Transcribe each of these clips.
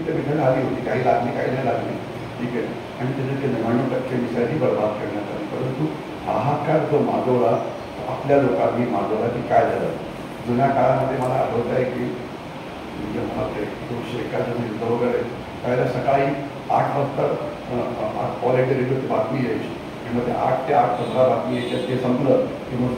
तिथे मिसाईल आली होती, काही लागली काही नाही लागली, ठीक आहे. आणि त्याचे ते 99% मिसाईलही बर्बाद करण्यात आली. परंतु हाहाकार जो माजवला आपल्या लोकांनी माजवला की काय झालं. जुन्या काळामध्ये मला आठवत आहे की म्हणजे मला ते 1991 युद्ध वगैरे त्यावेळेला सकाळी 8 वाजता ऑल इंडिया रेडिओची बातमी यायची आणि मग ते 8 ते 8:15 बातमी यायच्यात ते संपलं की मग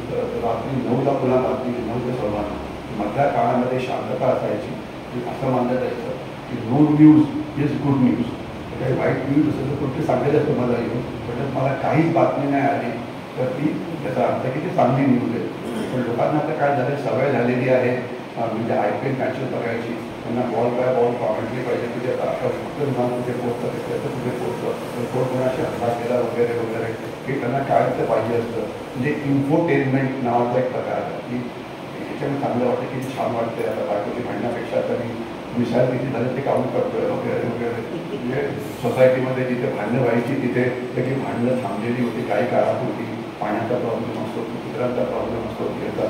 रात्री 9ला पुन्हा बातमी 9 ते 6:15. मधल्या काळामध्ये शांतता असायची की असं मानलं जायचं की no news is good news. काही वाईट न्यूज असेल तर कुठे सांगायचं तुम्हाला येऊन, पण मला काहीच बातमी नाही आली तर ती त्याचा अर्थ की ती चांगली न्यूज आहे. पण लोकांना आता काय झालं, सवय झालेली आहे म्हणजे IPL मॅचेस बघायची, त्यांना बॉल बाय बॉल कॉमेंट्री पाहिजे की आता फक्त विमान कुठे पोहोचतं त्याचं कुठे पोहोचतं, कोण कोणाशी हल्ला केला वगैरे वगैरे हे त्यांना काळायचं पाहिजे असतं. म्हणजे इन्फोटेनमेंट नावाचा एक प्रकार आहे की याच्यामध्ये चांगलं वाटतं की छान वाटते. आता बायकोची भांडण्यापेक्षा तरी मिसाईल किती झालं ते काउंट करतोय वगैरे वगैरे. म्हणजे सोसायटीमध्ये जिथे भांडणं व्हायची तिथे त्याची भांडणं थांबलेली होती काही काळात होती. पाण्याचा प्रॉब्लेम असतो, कुत्र्यांचा प्रॉब्लेम असतो, याचा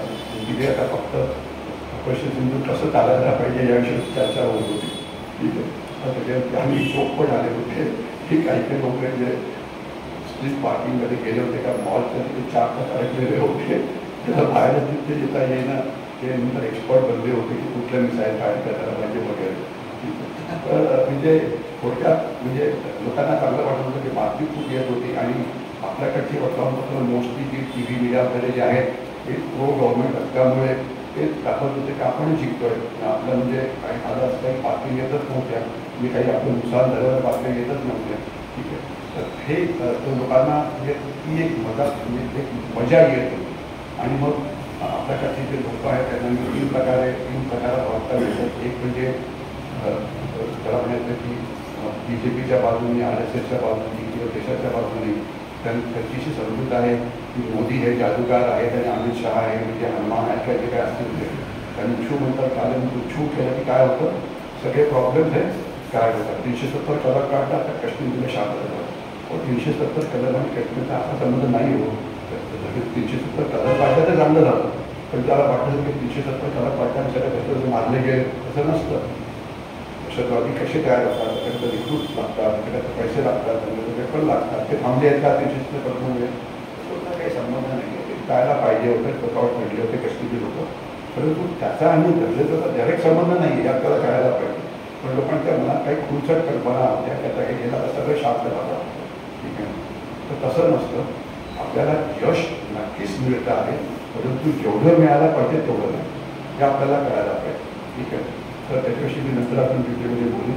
तिथे आता फक्त ऑपरेशन सिंधू कसं चालायला पाहिजे याविषयी चर्चा होत होती, ठीक आहे. तर त्याच्यात आम्ही शोक पण आले होते की काही लोक जे स्ट्रीट पार्किंगमध्ये गेले होते का मॉलच्या तिथे 4 तास अडकलेले होते, त्याला बाहेर तिथे येता येणं ते नंतर एक्सपर्ट बनले होते की कुठल्या मिसाईल फायर करायला पाहिजे वगैरे. तर म्हणजे थोडक्यात म्हणजे लोकांना चांगलं वाटत होतं की बातमी खूप येत होती आणि आपल्याकडची वर्तमानपत्र मोस्टली जी TV मीडिया वगैरे जे आहेत ते प्रो गव्हर्नमेंट असल्यामुळे ते दाखवत होते की आपण जिंकतोय. आपलं म्हणजे काही झालं असं काही बातमी येतच नव्हत्या, म्हणजे काही आपलं नुकसान झाल्यावर बातम्या येतच नव्हत्या, ठीक आहे. तर हे लोकांना म्हणजे ती एक म्हणजे एक मजा येत होती. आणि मग आपल्याकडचे जे लोक आहेत त्यांना 3 प्रकारात वाटता येतात. एक म्हणजे त्याला म्हणायचं की BJPच्या बाजूने, RSSच्या बाजूने किंवा देशाच्या बाजूने त्यांची समजूत आहे की मोदी हे जादूगार आहेत आणि अमित शहा आहे म्हणजे हनुमान आहे काय जे काय असतील ते त्यांनी छू म्हणतात. कारण छू केलं की काय होतं, सगळे प्रॉब्लेम्स आहेत काय होतात. 370 कलर काढतात तर काश्मीरमध्ये शांत होतात. 370 कलर आणि काश्मीरचा असा संबंध नाही हो. 370 कलर काढलं तर चांगलं झालं, पण त्याला वाटतं की 370 कलर काढताना सगळ्या कसं मारले गेले तसं नसतं. दहशतवादी कसे तयार होतात, त्याच्यात रिक्रूट लागतात, त्याच्यात पैसे लागतात, त्यांना पेपर लागतात, ते थांबले आहेत का 370 कलरमुळे स्वतः काही संबंध नाही. ते करायला पाहिजे होतं, स्वतःवर पडले होते कश्मीरी लोक, परंतु त्याचा आणि दहशतीचा डायरेक्ट संबंध नाही आहे, आपल्याला कळायला पाहिजे. पण लोकांच्या मनात काही खुलसट कल्पना होत्या की आता हे गेला तर सगळं शांत झालं, ठीक आहे. तर तसं नसतं. आपल्याला यश नक्कीच मिळतं आहे, परंतु जेवढं मिळायला पाहिजे तेवढं नाही हे आपल्याला कळायला पाहिजे, ठीक आहे. तर त्याच्याविषयी मी नंतर आपण डिटेलमध्ये बोलू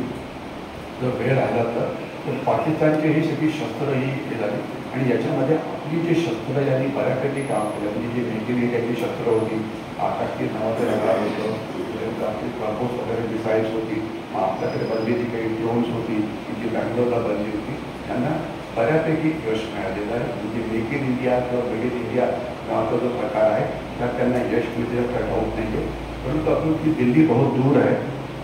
जर वेळ राहिला तर पाकिस्तानची ही सगळी शस्त्रं ही हे झाली आणि याच्यामध्ये आपली जी शस्त्र यांनी बऱ्यापैकी काम केलं. म्हणजे जी मेक इन इंडियाची शस्त्र होती, आकाशतीर नावाचं रडार होतं, आपली ब्रह्मोस वगैरे मिसाईल्स होती, मग आपल्याकडे बनलेली काही ड्रोन्स होती जी बँगलोरला बनली होती, त्यांना बऱ्यापैकी यश मिळालेलं आहे. म्हणजे मेक इन इंडिया किंवा मेड इन इंडिया नावाचा जो प्रकार आहे त्यात त्यांना यश मिळते काय डाऊट नाही आहे. परंतु आपण की दिल्ली बहुत दूर आहे,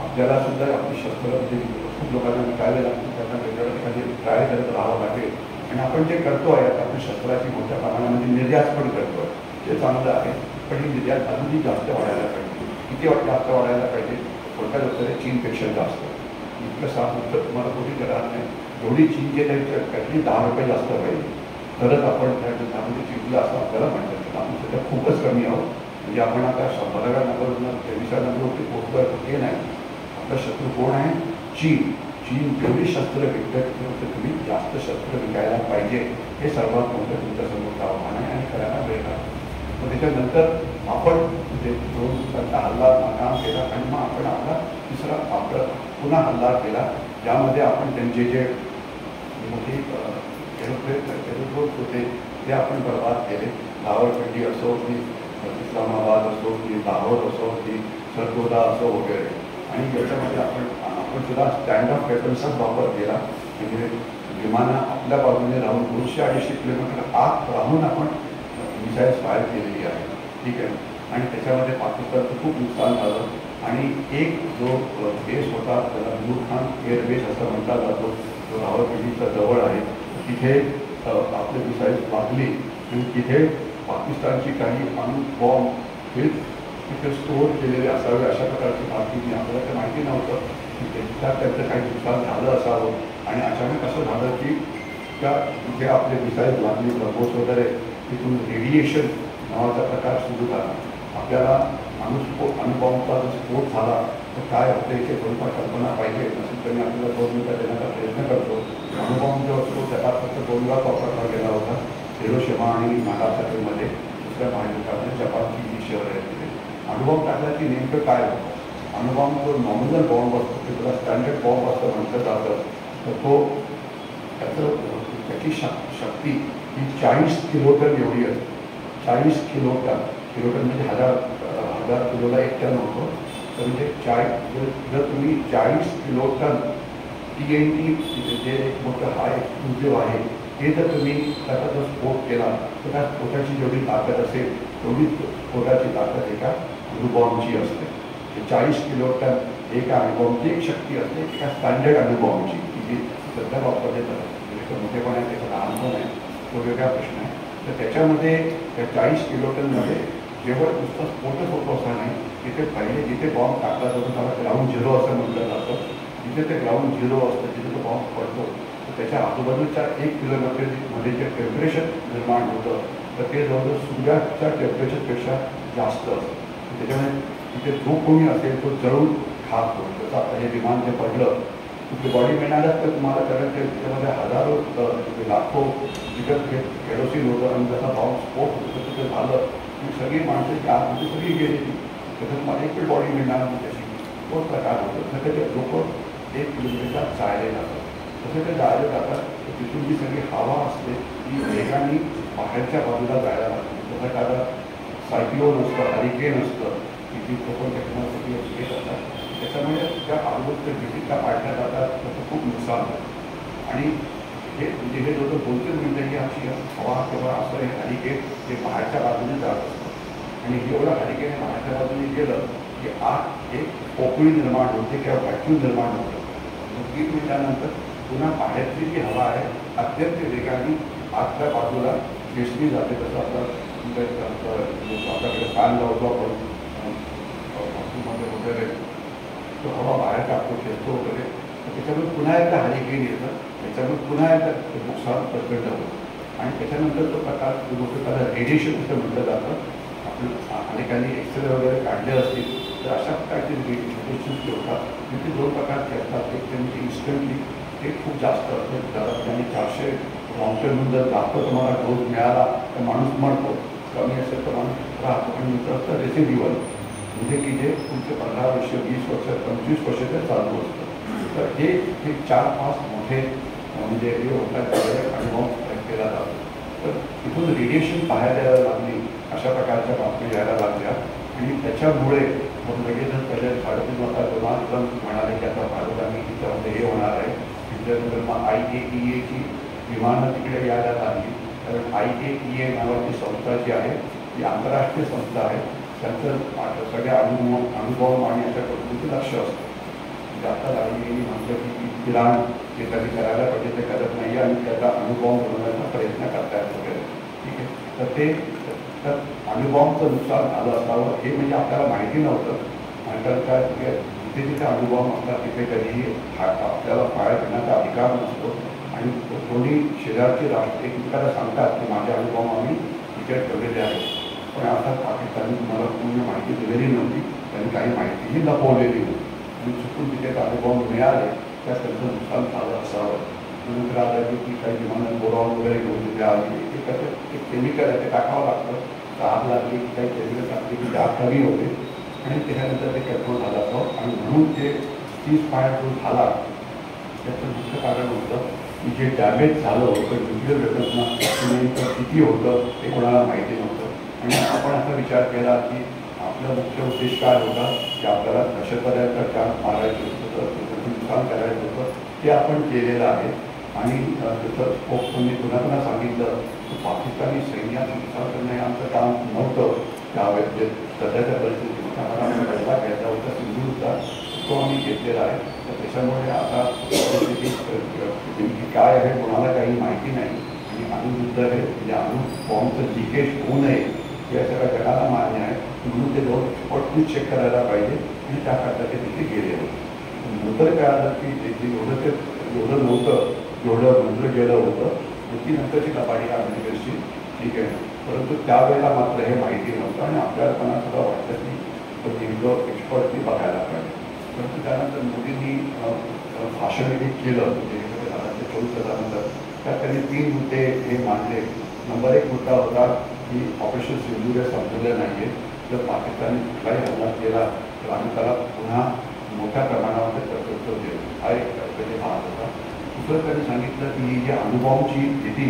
आपल्याला सुद्धा आपली शस्त्र म्हणजे खूप लोकांना विकायला लागतील, त्यांना वेगळ्या ठिकाणी ट्राय करत राहावं लागेल. आणि आपण जे करतो आहे आपण शस्त्राची मोठ्या प्रमाणामध्ये निर्यात पण करतो आहे, ते चांगलं आहे. पण ही निर्यात अजूनही जास्त वाढायला पाहिजे. किती जास्त वाढायला पाहिजे, थोडक्यात उत्तर आहे चीनपेक्षा जास्त. इतकं साफ उत्तर तुम्हाला कोणी करणार नाही. एवढी चीनचे काहीतरी 10 रुपये जास्त पाहिजे तरच आपण त्यामध्ये जिंकलं असं आपल्याला म्हणतात. आपण सध्या खूपच कमी आहोत. म्हणजे आपण आता 100व्या नंबरवरून 23व्या नंबरवरती पोहोचतोय हे नाही. आपला शत्रू कोण आहे? चीन. चीन जेवढी शस्त्र विकत तुम्ही जास्त शस्त्र विकायला पाहिजे हे सर्वात मोठं तुमच्यासमोर आव्हान आहे आणि करायला वेळ लागतो. मग त्याच्यानंतर आपण ते दोन हल्ला नाकाम केला आणि मग आपण आपला तिसरा पुन्हा हल्ला केला, ज्यामध्ये आपण त्यांचे जे मोठी एरोप्लेन होते ते आपण बर्बाद केले. रावळपिंडी असो की इस्लामाबाद असो की लाहोर असो की सरगोदा असो वगैरे. आणि याच्यामध्ये आपण सुद्धा स्टँड ऑफ वेपन्सचाच वापर केला. म्हणजे विमानं आपल्या बाजूने राहून 200-250 किलोमीटर आत राहून आपण मिसाईल्स फायर केलेली आहे, ठीक आहे. आणि त्याच्यामध्ये पाकिस्तानचं खूप नुकसान झालं. आणि एक जो बेस होता त्याला नूर खान एअरबेस असं म्हटला जातो, जो रावळपिंडीच्या जवळ आहे, तिथे आपले मिसाईल्स लागली आणि तिथे पाकिस्तानची काही अणु बॉम्ब हे तिथे स्टोअर केलेले असावे अशा प्रकारची बातमी आपल्याला ते माहिती नव्हतं की त्यांचं काही नुकसान झालं असावं. आणि अचानक असं झालं की त्या तिथे आपले मिसाईल लागली ब्रह्मोस वगैरे तिथून रेडिएशन नावाचा प्रकार सुरू झाला. आपल्याला अणुबॉम्बचा जो स्फोट झाला तर काय होतं याची थोडीफार कल्पना पाहिजे. नसेल तरी आपल्याला 2 मिनिटं देण्याचा प्रयत्न करतो. अणुबॉम्ब जो असतो त्याला फक्त 2 वेळा वापरला गेला होता, हिरोशिमा आणि नागासाकीमध्ये. दुसऱ्या महायुद्धामध्ये जपानची जी शहर आहे तिथे अणुबॉम्ब टाकला की नेमकं काय होतं. अणुबॉम्ब जो नॉमिनल बॉम्ब असतो ते त्याला स्टँडर्ड बॉम्ब असं म्हटलं जातं. तर तो त्याची शक्ती ही 40 किलोटन एवढी असते. 40 किलोटन. किलोटन म्हणजे हजार किलोला 1 टन होतो. तर म्हणजे जर तुम्ही 40 किलोटन TNT जे एक मोठं हाय एक्सप्लोजिव्ह आहे हे जर तुम्ही त्याचा जर स्फोट केला तर त्या स्फोटाची जेवढी ताकद असेल तेवढी स्फोटाची ताकद एका अणुबॉम्बची असते. 40 किलोटन एका अणुबॉम्बची एक शक्ती असते एका स्टँडर्ड अणुबॉम्बची की जी सध्या वापरले जातात. म्हणजे मोठेपण आहे त्याचा लहानपण आहे तो वेगळा प्रश्न आहे. तर त्याच्यामध्ये त्या 40 किलोटनमध्ये जेव्हा नुसतं स्फोटच होतो असा नाही, तिथे पहिले जिथे बॉम्ब टाकला जातो त्याला ग्राउंड झिरो असं म्हटलं जातं. जिथे ते ग्राउंड झिरो असतं जिथे तो बॉम्ब पडतो तर त्याच्या आजूबाजूच्या 1 किलोमीटरमध्ये जे टेम्परेचर निर्माण होतं तर ते जवळजवळ सूर्याच्या टेम्परेचरपेक्षा जास्त असतं. त्याच्यामुळे तिथे जो कोणी असेल तो जळून खाक होतो. जसं आता हे विमान जे पडलं तुमची बॉडी मिळाल्याच तर तुम्हाला कारण ते त्याच्यामध्ये हजारो लाखो विकत केरोसिन होतं आणि जसा बॉम्ब स्फोट होतं तिथे झालं की सगळी माणसं जी आतमध्ये सगळी गेलेली. त्याच्यात मला एक बॉडी मिळणार नाही त्याची तोच प्रकार होतो. तर ते लोक 1 किलोमीटर जायला जातात. तसे ते जायला जातात तर तिथून जी सगळी हवा असते ती वेगाने बाहेरच्या बाजूला जायला लागते. जसं एखादा सायक्लोन असतं, हरिकेन असतं की जी लोकं टेक्नॉलॉजी घेत असतात. त्याच्यामुळे त्या आजूबाजूच्या भिंतीला पाडल्या जातात त्याचं खूप नुकसान होतं. आणि हे म्हणजे हे लोक 2-3 मिनिटं ही अशी हवा किंवा असं हे हरिकेन हे बाहेरच्या बाजूने जात असतं. आणि एवढं हरिकेन बाहेरच्या बाजूने गेलं की आत एक पोकळी निर्माण होते किंवा व्हॅक्यूम निर्माण होतं. 3 मिनिटानंतर पुन्हा बाहेरची जी हवा आहे अत्यंत वेगाने आतल्या बाजूला खेचली जाते. तसं आता आपल्याकडे फॅन लावतो आपण बाथरूममध्ये वगैरे तो हवा बाहेर टाकतो खेळतो वगैरे तर त्याच्यामुळे पुन्हा एकदा हरिकेन येतं. त्याच्यामुळे पुन्हा एकदा नुकसान प्रचंड होतं. आणि त्याच्यानंतर तो प्रकार गोष्ट त्याला रेडिएशन असं म्हटलं जातं. आपलं अनेकांनी एक्सरे वगैरे काढले असतील तर अशा प्रकारचे रेडिएशन जे होतात ते 2 प्रकारचे असतात. एक म्हणजे इन्स्टंटली ते खूप जास्त असतं. जरा त्यांनी 400 माउंटेनहून जर जास्त तुम्हाला डोस मिळाला तर माणूस मरतो. कमी असेल तर माणूस राहतो. आणि नंतर असतं रेसिड्युअल म्हणजे की जे तुमचे 15 वर्ष 20 वर्ष 25 वर्ष ते चालू असतं. तर हे 4-5 मोठे म्हणजे हे होतात अनुभव केला जातो. तर तिथून रेडिएशन बाहेर यायला लागली अशा प्रकारच्या बातम्या यायला लागल्या. आणि त्याच्यामुळे मग लगेचच पहिले 3.5 वाजता डोनाल्ड ट्रम्प म्हणाले की आता भारत आणि त्याच्यामध्ये हे होणार आहे. त्याच्यानंतर मग IAEA ची विमानं तिकडे यायला लागली. कारण IAEA नावाची संस्था जी आहे ती आंतरराष्ट्रीय संस्था आहे. त्यांचं सगळ्या अणुबॉम्ब आणि अशा गोष्टींचं लक्ष असतं. म्हणजे आता IAEA म्हटलं की इराण जे कधी करायला पाहिजे ते करत नाही आणि त्याचा अणुबॉम्ब बनवण्याचा प्रयत्न करतायत वगैरे. ठीक आहे. तर ते तर अणुबॉम्बचं नुकसान झालं असावं हे म्हणजे आपल्याला माहिती नव्हतं. नंतर काय जिथे जिथे अणुबॉम्ब असतात तिथे कधीही आपल्याला फायर करण्याचा अधिकार नसतो. आणि कोणी शेजारचे राष्ट्र एकमेकाला सांगतात की माझे अणुबॉम्ब आम्ही तिथे ठेवलेले आहेत. पण आता पाकिस्तानने तुम्हाला पूर्ण माहिती दिलेली नव्हती. त्यांनी काही माहितीही लपवलेली होती. आणि चुकून तिथे अणुबॉम्ब मिळाले त्यात त्यांचं नुकसान झालं असावं. नंतर आलं की काही विमानं बोरॉन वगैरे घेऊन तिथे आली. ते कसं एक केमिकल आहे ते टाकावं लागतं. तर आग लागली की काही केमिकल टाकली की ते आग कमी होते आणि त्याच्यानंतर ते कंट्रोल झालं असावं. आणि म्हणून ते सीजफायर जो झाला त्याचं मुख्य कारण होतं की जे डॅमेज झालं होतं न्यूक्लिअर वेपन्सना नेमकं किती होतं ते कोणाला माहिती नव्हतं. आणि आपण असा विचार केला की आपला मुख्य उद्देश काय होता की आपल्याला दहशतवाद्यांचा चान्स मारायचं होतं, त्याचं नुकसान करायचं होतं, ते आपण केलेलं आहे. आणि जसं स्पोक्समनने पुन्हा सांगितलं की पाकिस्तानी सैन्याचं नुकसान करणं हे आमचं काम नव्हतं. त्यावेळेस जे सध्याच्या परिस्थितीमध्ये आम्हाला बदला घ्यायचा होता सिंधूचा तो आम्ही घेतलेला आहे. तर त्याच्यामुळे आता परिस्थिती काय आहे कोणाला काही माहिती नाही. आणि अणुयुद्ध हे म्हणजे अणुबॉम्बचं लिकेज होऊ नये हे सगळ्या जगाला मान्य आहे. म्हणून ते जाऊन एक्सपर्टनी चेक करायला पाहिजे आणि त्याकरता ते तिथे गेले होते. नंतर काय आलं की एवढं नव्हतं जेवढं म्हटलं गेलं होतं, ती नंतरची कपाडी अमेरिकेची, ठीक आहे. परंतु त्यावेळेला मात्र हे माहिती नव्हतं आणि आपल्याला सुद्धा वाटतं की नेमकं एक्सपर्टनी बघायला पाहिजे. परंतु त्यानंतर मोदींनी भाषण हे केलं, म्हणजे 24 त्यात त्यांनी 3 मुद्दे हे मांडले. नंबर 1 मुद्दा होता की ऑपरेशन सिंधूर हे संपलेलं नाही आहे. जर पाकिस्तानने कुठलाही हल्ला केला तर आम्ही त्याला पुन्हा मोठ्या प्रमाणामध्ये प्रत्युत्तर देऊ, हा एक त्याचे भाग होता. दुसरं त्यांनी सांगितलं की ही जी अणुबॉम्बची भीती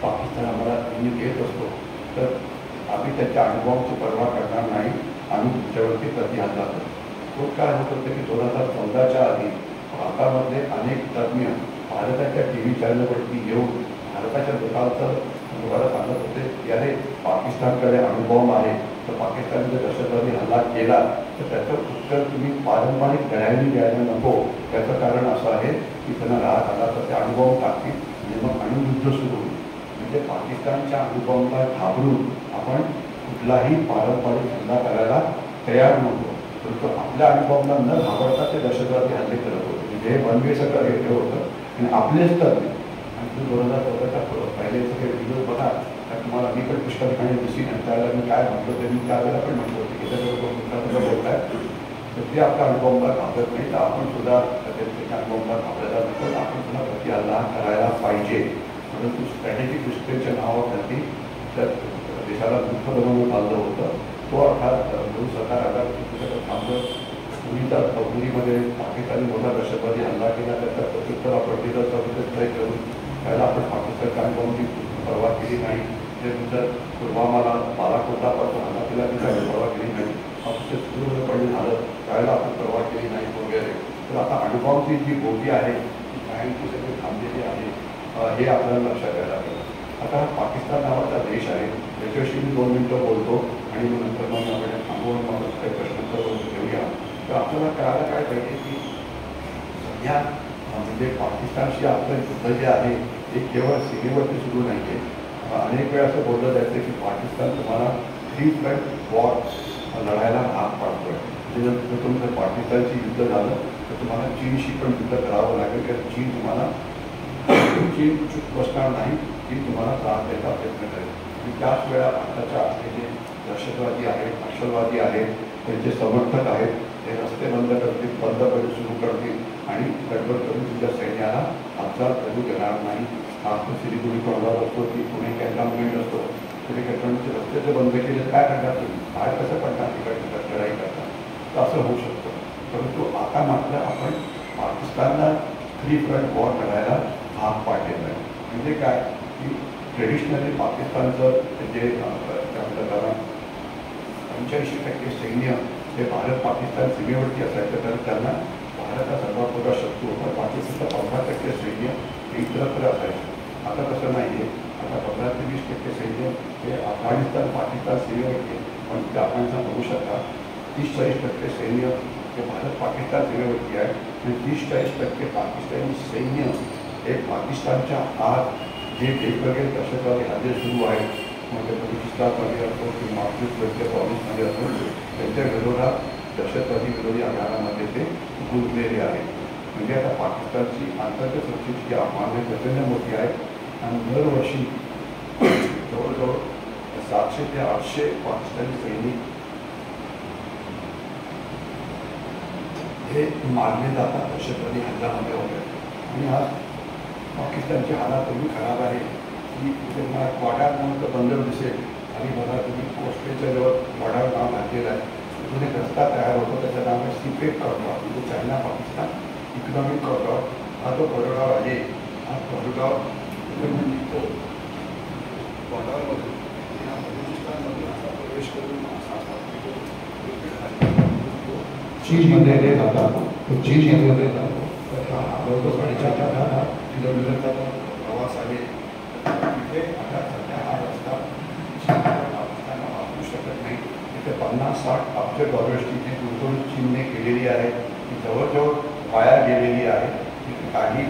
पाकिस्तान आम्हाला नेहमी देत असतो, तर आम्ही त्याच्या अणुबॉम्बची पर्वा करणार नाही, आम्ही तुमच्यावरती प्रतिहल्ला करतो. तो काय होत होतं की 2014च्या आधी भारतामधले अनेक तज्ज्ञ भारताच्या TV चॅनलवरती येऊन भारताच्या लोकांचं तुम्हाला सांगत होते की अरे पाकिस्तानकडे अणुबॉम्ब आहे, तर पाकिस्तानने जर दहशतवादी हल्ला केला तर त्याचं उत्तर तुम्ही पारंपरिक लढाईने द्यायला नको. त्याचं कारण असं आहे की त्यांना राहत आला तर ते अणुबॉम्ब टाकतील आणि मग अणुयुद्ध सुरू होईल. म्हणजे पाकिस्तानच्या अणुबॉम्बला घाबरून आपण कुठलाही पारंपरिक हल्ला करायला तयार नव्हतो. परंतु आपल्या अणुबॉम्बला न घाबरता ते दहशतवादी हल्ले करत होते. म्हणजे हे बनवे सगळं हे होतं आणि आपलेच तज्ञ. आणि 2014च्या पहिले सगळे व्हिडिओ बघा, तर तुम्हाला मी पण पुष्कळ ठिकाणी दिसली नाही. त्यावेळेला मी काय म्हणतो ते मी त्यावेळेला पण म्हणतो की त्याच्याबरोबर बोलताय तर ते आपल्या अणुबॉम्बला घाबरत नाही, तर आपण सुद्धा त्याच्या अणुबॉम्बला घाबरायला नको, आपण सुद्धा प्रति हल्ला करायला पाहिजे. परंतु स्ट्रॅटेजिक दुसऱ्याच्या नावावरती तर देशाला दुःख बनवून चाललं होतं. तो अर्थात मोदी सरकार आला थांबलं. पूर्वी तर पुरीमध्ये पाकिस्तानी मोठा दहशतवादी हल्ला केला, त्याचा प्रत्युत्तर आपण दिलं तर करून त्याला आपण पाकिस्तानच्या अणुबॉम्बची पर्वा केली नाही. त्यानंतर पुलवामाला बालाकोटापासून हल्ला केला की त्याची पर्वा केली नाही. आपण पूर्णपणे झालं त्यावेळेला आपण पर्वा केली नाही वगैरे. तर आता अणुबॉम्बची जी गोटी आहे ती कायमची सगळी थांबलेली आहे, हे आपल्याला लक्षात यायला लागलं. आता पाकिस्तान नावाचा देश आहे, त्याच्याविषयी मी 2 मिनिटं बोलतो आणि मग नंतर मग आपण थांबवून मग काही प्रश्न घेऊया. तर आपल्याला कळायला काय पाहिजे की सध्या म्हणजे पाकिस्तानशी आपलं युद्ध जे आहे ते केवळ सीमेवरती सुरू नाही आहे. अनेक वेळा असं बोललं जायचं की पाकिस्तान तुम्हाला 3 फ्रंट वॉर लढायला भाग पाडतोय. म्हणजे जर तुमचं पाकिस्तानशी युद्ध झालं तर तुम्हाला चीनशी पण युद्ध करावं लागेल, कारण चीन तुम्हाला चूक बसणार नाही, चीन तुम्हाला त्रास द्यायचा प्रयत्न करेल. आणि त्याच वेळा भारताच्या जे दहशतवादी आहेत, नक्षलवादी आहेत, त्यांचे समर्थक आहेत, ते रस्ते बंद करून सुरू करतील आणि गडबड करून तुमच्या सैन्याला हालचाल करू देणार नाही. आपण सिलिगुडी कोणाला असतो की पुणे कॅन्टॉन्मेंट असतो, पुणे कॅन्टॉन्मेंटचे रस्ते जर बंद केले तर काय करणार तुम्ही, बाहेर कसं पडणार तिकडे लढाई करता, तर असं होऊ शकतं. परंतु आता मात्र आपण पाकिस्तानला 3 फ्रंट वॉर लढायला भाग पाडलेलं आहे. म्हणजे काय की ट्रेडिशनली पाकिस्तानचं जे त्याला 85% सैन्य हे भारत पाकिस्तान सीमेवरती असायचं, कारण त्यांना भारत हा सर्वात मोठा शत्रू होता. पाकिस्तानचा 15% सैन्य हे इतरत्र असायचं. आता तसं नाही आहे. आता 15 ते 20% सैन्य हे अफगाणिस्तान पाकिस्तान सीमेवरती आहे. पण ते अफगाणिस्तान बघू शकता 30-40% सैन्य हे भारत पाकिस्तान सीमेवरती आहे आणि 30-40% पाकिस्तानी सैन्य हे पाकिस्तानच्या आत जे वेगवेगळे दहशतवादी हल्ले सुरू आहेत, म्हणजे बलुचिस्तानमध्ये असो की मार्क्सिस्ट प्रॉव्हिन्समध्ये असो, त्यांच्या विरोधात दहशतवादी विरोधी अभियानामध्ये ते गुंतलेले आहेत. म्हणजे आता पाकिस्तानची अंतर्गत सुरक्षेची आव्हाने प्रचंड मोठी आहेत आणि दरवर्षी जवळजवळ 700 ते 800 पाकिस्तानी सैनिक हे मारले जातात दहशतवादी हल्ल्यामध्ये वगैरे. आणि आज पाकिस्तानची हालत एवढी खराब आहे की तुम्हाला वाडार नावाचं बंदर दिसेल आणि बघा तुम्ही ऑस्ट्रेलियाच्या जवळ वाडार नाव घातलेलं आहे. तिथून एक रस्ता तयार होतो, त्याचं नाव आहे सीपेक कॉरिडॉर, म्हणजे चायना पाकिस्तान इकॉनॉमिक कॉरिडॉर. हा जो कॉरिडॉर आहे, हा कॉरिडॉर तो बॉर्डरमधून बलुचिस्तानमधून असा प्रवेश करून चीनमध्ये जातात. तो चीनमध्ये जातो. जवळजवळ 4.5 किलोमीटरचा प्रवास आहे. तिथे आता सध्या हा रस्ता पाकिस्तानला वापरू शकत नाही. तिथे 50-60 अब्ज डॉलर्सची जी गुंतवणूक चीनने केलेली आहे ती जवळजवळ वाया गेलेली आहे. तिथे काही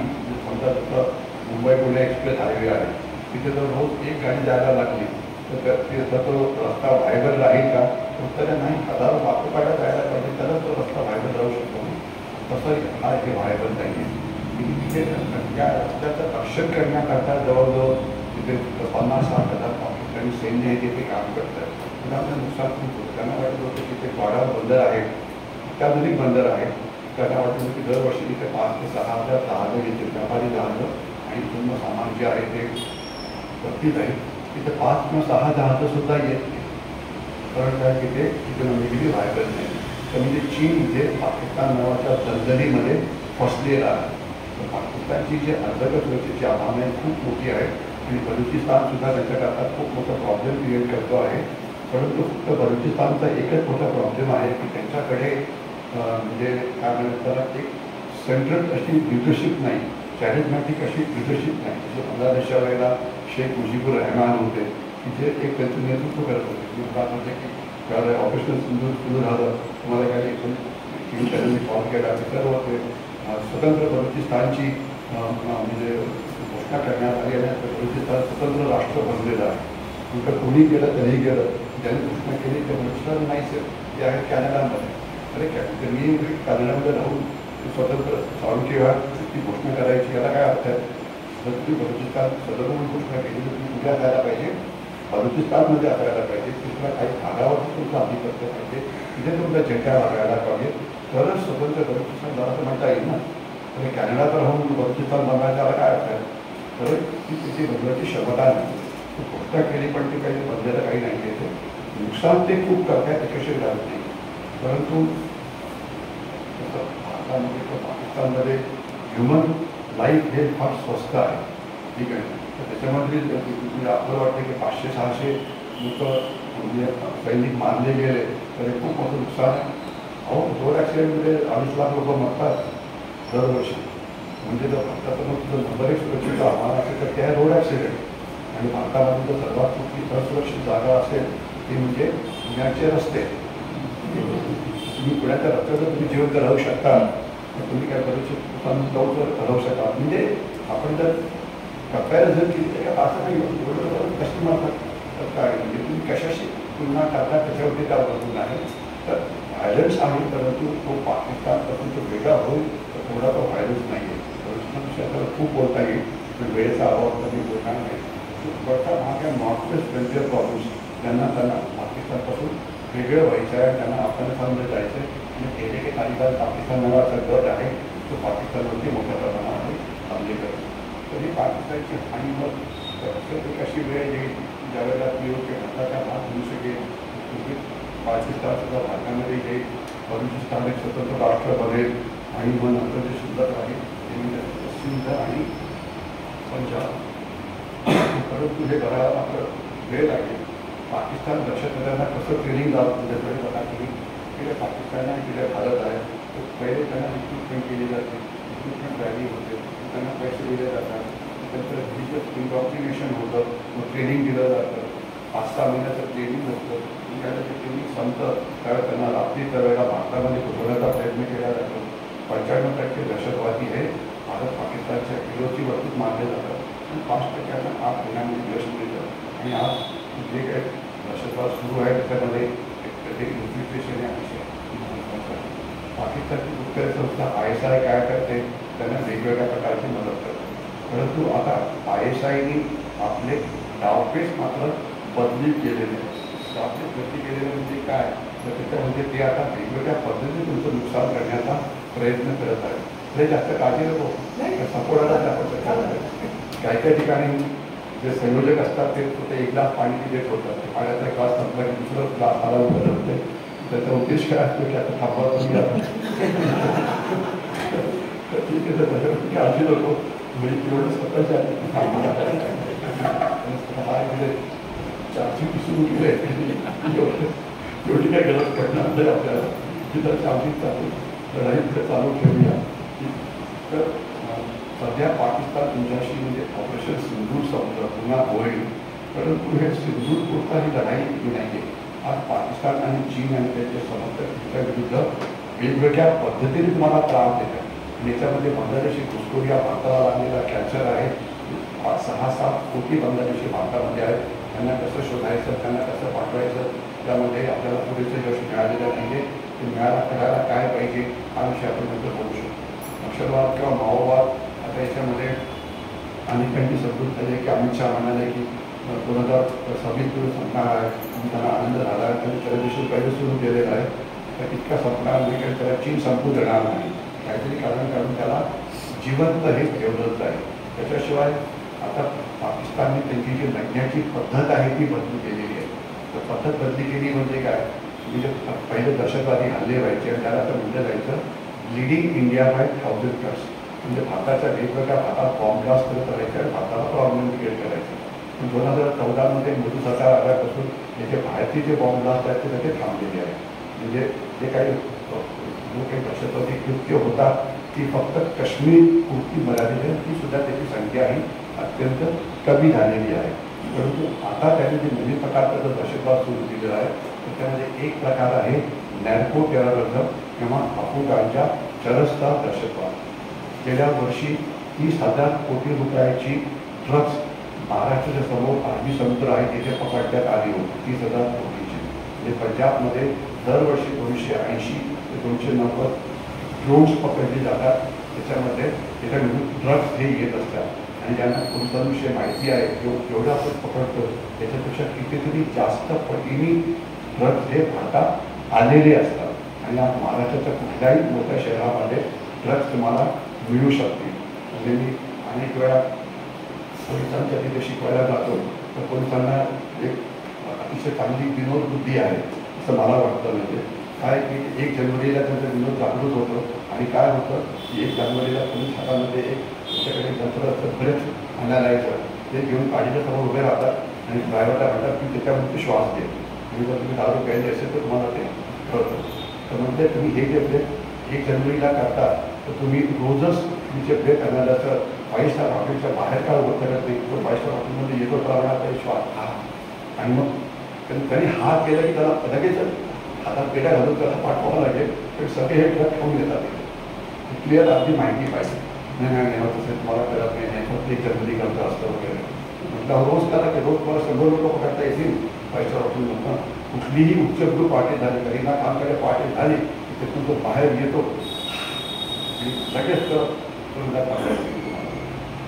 समजा जसं मुंबई पुणे एक्सप्रेस हायवे आहे, तिथे जर रोज एक गाडी जायला लागली तर त्याचा तो रस्ता व्हायबल राहील का? उत्तर नाही. हजारो पाठोपाठ जायला पाहिजे तरच तो रस्ता व्हायबल राहू शकतो. तसं हा हे व्हायबल नाही आहे. तिथे या रस्त्याचं रक्षण करण्याकरता जवळजवळ तिथे 50,000-60,000 पाकिस्तानी सैन्य हे तिथे काम करतात. पण आपलं नुकसान खूप होतं. त्यांना वाटत होतं की ते वाडा बंदर आहे, अत्याधुनिक बंदर आहे. त्यांना वाटत होतं की दरवर्षी तिथे 5,000 ते 6,000 जहाजं येतील, व्यापारी जहाजं आणि पूर्ण सामान जे आहे ते भरती जाईल. तिथे 5 किंवा 6 जहाजंसुद्धा येत नाही. कारण काय तिथे इकॉनॉमिकली व्हायबल नाही. तर म्हणजे चीन इथे पाकिस्तान नावाच्या दलदलीमध्ये फसलेला आहे. तर पाकिस्तानची जी अंतर्गत सुरक्षेची आव्हाने खूप मोठी आहे आणि बलुचिस्तानसुद्धा त्यांच्याकरता खूप मोठा प्रॉब्लेम क्रिएट करतो आहे. परंतु फक्त बलुचिस्तानचा एकच मोठा प्रॉब्लेम आहे की त्यांच्याकडे म्हणजे काय म्हणतात त्याला एक सेंट्रल अशी लिडरशिप नाही, कॅरिझमॅटिक अशी लिडरशिप नाही. जसं बांगलादेशच्या वेळेला शेख मुजीबुर रहमान होते की जे एक त्यांचं नेतृत्व करत होते. म्हणजे की त्यावेळेला ऑपरेशन सिंधूर सुरू झालं, तुम्हाला काही त्यांनी कॉल केला ते सर्व ते स्वतंत्र बलुचिस्तानची म्हणजे घोषणा करण्यात आली आणि बलुचिस्तान स्वतंत्र राष्ट्र बनलेलं आहे. नंतर कोणी केलं तरीही गेलं, ज्यांनी घोषणा केली ते बलुचिस्तान नाहीच आहे, ते आहे कॅनडामध्ये. अरे मी कॅनडामध्ये राहून स्वतंत्र चालुक्य ती घोषणा करायची, याला काय अर्थ आहे? जर तुम्ही बलुचिस्तान स्वतंत्र म्हणून घोषणा केली तर तुम्ही कुठे असायला पाहिजे? बलुचिस्तानमध्ये असायला पाहिजे. तिथल्या काही भागावरती तुमचं आधिपत्य पाहिजे, तिथे तुमचा झेंडा लागायला पाहिजे, तरच स्वतंत्र बलुचिस्तान झाला असं म्हणता येईल ना. तर कॅनडात राहून बलुचिस्तान बनवायचं त्याला काय अर्थ आहे? तर ती तिथे बनवायची क्षमता नाही. घोषणा केली पण ते काही बनलेलं काही नाही आहे. ते नुकसान ते खूप करतायत, त्याच्याशी लागत नाही. परंतु भारतामध्ये किंवा पाकिस्तानमध्ये ह्युमन लाईफ हे फार स्वस्त आहे, ठीक आहे. तर त्याच्यामध्ये म्हणजे आपल्याला वाटतं की 500-600 लोक म्हणजे सैनिक मारले गेले तर हे खूप मोठं नुकसान आहे. अहो, रोड ॲक्सिडेंटमध्ये 2.5 लाख लोक मरतात दरवर्षी. म्हणजे जर भारताचं मग तुझं नंबर एक सुरक्षेचं आव्हान असेल तर ते आहे रोड ॲक्सिडेंट. आणि भारतामध्ये जर सर्वात मोठी असुरक्षित जागा असेल ती म्हणजे पुण्याचे रस्ते. तुम्ही पुण्याच्या रस्त्यावर तुम्ही जिवंत राहू शकता, तुम्ही काय बलुचिस्तान राहू शकता. म्हणजे आपण जर कंपॅरिझन केली तर असं नाही एवढं कशी मारतात तर काय म्हणजे तुम्ही कशाशी तुलना करता त्याच्यावरती त्या अवलंबून आहे. तर व्हायलन्स आहे, परंतु तो पाकिस्तानपासून तो वेगळा होईल तर थोडा तो व्हायलन्स नाही आहे. बलुचिस्तान विषयाला खूप बोलता येईल पण वेळेचा अभाव कधी बोलणार नाही. वरचा भाग आहे नॉर्थ वेस्ट फ्रंटियर प्रॉब्लेम्स, त्यांना पाकिस्तानपासून वेगळं व्हायचं आहे, त्यांना अफगाणिस्तानमध्ये जायचं आहे. आणि तेहरीक तालिबान पाकिस्तान नावाचा गट आहे तो पाकिस्तानवरती मोठ्या प्रमाणामध्ये हमले करतो. तरी पाकिस्तानची हानी मग एक अशी वेळ येईल ज्यावेळेला पीओके भारताचा भाग होऊ शकेल, पाकिस्तानसुद्धा भारतामध्ये येईल, बलुचिस्तान एक स्वतंत्र राष्ट्र बनेल आणि मग नंतर जे शिल्लक राहील ते म्हणजे सिंध आणि पंजाब. परंतु हे करायला आपलं वेळ लागेल. पाकिस्तान दहशतवाद्यांना कसं ट्रेनिंग त्याच्याकडे बघा की पाकिस्तान आणि तिथे भारत आहे तर पहिले त्यांना रिक्रुटमेंट केली जाते, रिक्रुटमेंट रॅली होते, त्यांना पैसे दिले जातात, त्यानंतर डिजिटल इंडॉक्ट्रिनेशन होतं, मग ट्रेनिंग दिलं जातं, 5-6 महिन्याचं ट्रेनिंग होतं. त्यावेळेला ते ट्रेनिंग संपतं त्यावेळेस त्यांना रात्रीच्या वेळेला भारतामध्ये घुसवण्याचा प्रयत्न केला जातो. 95% दहशतवादी हे भारत पाकिस्तानच्या विरोधी वरतीच मानले जातात आणि 5% आज पुण्यामध्ये यश मिळतं. आणि आज जे काही दहशतवाद सुरू आहे त्याच्यामध्ये एक इन्फिल्ट्रेशन आहे विषय. पाकिस्तानची गुप्तचर संस्था ISI काय करते, त्यांना वेगवेगळ्या प्रकारची मदत करते. परंतु आता ISIने आपले डावपेच मात्र बदली केलेले आहे. डावपेच बदली केलेले म्हणजे काय तर त्याच्यामध्ये ते आता वेगवेगळ्या पद्धतीने तुमचं नुकसान करण्याचा प्रयत्न करत आहे. हे जास्त काळजी नको नाही सपोर्टाला आपण काही ठिकाणी जे संयोजक असतात ते फक्त 1 ग्लास पाणी देत होतात. पाण्याचा ग्लास संपला की दुसरं ग्लास आला होते. त्याचा उद्देश काय असतो की आता थांबवा तुम्ही ठीक आहे. तर त्याच्यावरती काळजी नको म्हणजे तेवढं स्वतःच्या चार्जिंग सुरू केले एवढी काही गरज पडणार नाही आपल्याला. तिथं चार्जिंग लढाई पुढे चालू ठेवूया. तर सध्या पाकिस्तान तुमच्याशी म्हणजे ऑपरेशन सिंधूर संपलं पुन्हा होईल, परंतु हे सिंधूर पुरता ही लढाई नाही आहे. आज पाकिस्तान आणि चीन आणि त्याचे समर्थक तिच्या विरुद्ध वेगवेगळ्या पद्धतीने तुम्हाला त्रास देतात. आणि याच्यामध्ये बांगलादेशी घुसखोरी हा भारताला लागलेला कॅन्सर आहे. 6-7 कोटी बांगलादेशी भारतामध्ये आहेत. त्यांना कसं शोधायचं, त्यांना कसं पाठवायचं, त्यामध्ये आपल्याला पुरेसं यश मिळालेलं नाही आहे. ते करायला काय पाहिजे हा विषय आपण नंतर बोलू शकतो. नक्षलवाद किंवा माओवाद आता याच्यामध्ये अनेकांनी समजून झाले की अमित शहा म्हणाले की 2026 संपणार आहे आणि त्यांना आनंद झाला आहे. त्यांनी त्या दिवशी पहिले सुरू केलेलं आहे. तर इतका संपणार नाही कारण त्याला चीन संपू देणार नाही. काहीतरी कारण काढून त्याला जिवंत हे ठेवलंच आहे. त्याच्याशिवाय आता पाकिस्तानने त्यांची जी लढण्याची पद्धत आहे ती बदली केलेली आहे. तर पद्धत बदली केली म्हणजे काय, म्हणजे पहिले दहशतवादी हल्ले व्हायचे आणि त्याला असं म्हटलं जायचं लिडिंग इंडिया बाय 1000 कट्स. म्हणजे भारताच्या वेगवेगळ्या भागात बॉम्ब ब्लास्ट करत राहायचे आणि भारताला प्रॉब्लेम क्रिएट करायचे. पण 2014 मोदी सरकार आल्यापासून याचे बाहेरचे जे बॉम्ब ब्लास्ट आहेत ते सगळे थांबलेले आहे. म्हणजे जे काही जो काही दहशतवादी कृत्य होतात ती फक्त काश्मीर पुरती मर्यादित आहे. ती सुद्धा त्याची संख्या ही अत्यंत कमी झालेली आहे. परंतु आता त्यांनी जे नवीन प्रकारचा जो दहशतवाद सुरू केलेला आहे त्याच्यामध्ये एक प्रकार आहे नॅर्को टेररिझम किंवा अफूगांच्या चरस्ता दहशतवाद. गेल्या वर्षी 30,000 कोटी रुपयाची ड्रग्ज महाराष्ट्राच्या समोर अरबी समुद्र आहे तिथे पकडण्यात आली होती. 30,000 कोटीची. म्हणजे पंजाबमध्ये दरवर्षी 280 ते 290 ड्रोन्स पकडले जातात. त्याच्यामधून ड्रग्ज हे येत असतात आणि ज्यांना पोलिसांविषयी माहिती आहे जेवढं आपण पकडतो त्याच्यापेक्षा कितीतरी जास्त पटीने ड्रग्ज हे भारतात आलेले असतात आणि आज महाराष्ट्राच्या कुठल्याही मोठ्या शहरामध्ये ड्रग्ज तुम्हाला मिळू शकते. म्हणजे मी अनेक वेळा पोलिसांच्या तिथे शिकवायला जातो तर पोलिसांना एक अतिशय चांगली विनोद बुद्धी आहे असं मला वाटतं. म्हणजे काय की 1 जानेवारीला त्यांचा विनोद जागृत होतो आणि काय होतं की 1 जानेवारीला पोलीस हातामध्ये एक त्याच्याकडे यंत्र असतं बरेच आणायचं ते घेऊन गाडीच्या समोर उभे राहतात आणि ड्रायव्हरला म्हणतात की त्याच्यामध्ये श्वास दे आणि जर तुम्ही दारू प्यायली असेल तर तुम्हाला ते कळतं. तर म्हणजे तुम्ही हे जे ब्रेक 1 जानेवारीला करता तर तुम्ही रोजच तुमचे ब्रेक आणायचं 5 स्टार हॉटेलच्या बाहेर का उभं करत नाही. तो 5 स्टार हॉटेलमध्ये येतो प्रमाणात काही श्वास हा आणि मग त्यांनी हा केलं की त्याला लगेच हातात पेट्या घालून त्याला पाठवावं लागेल. तर सगळे हे ट्रक ठेवून येतात. क्लिअर अगदी माहिती पाहिजे. नाही तसं तुम्हाला करत नाही फक्त 1 जानेवारी करतं असतं वगैरे म्हटलं रोज करा की रोज मला 100 लोक पकडता येतील 5 स्टार हॉटेलमधून. कुठलीही उच्चभ्रू पार्टी झाली तरी ना कामकडे पार्टी झाली की तिथून तो बाहेर येतो आणि लगेच तुम्हाला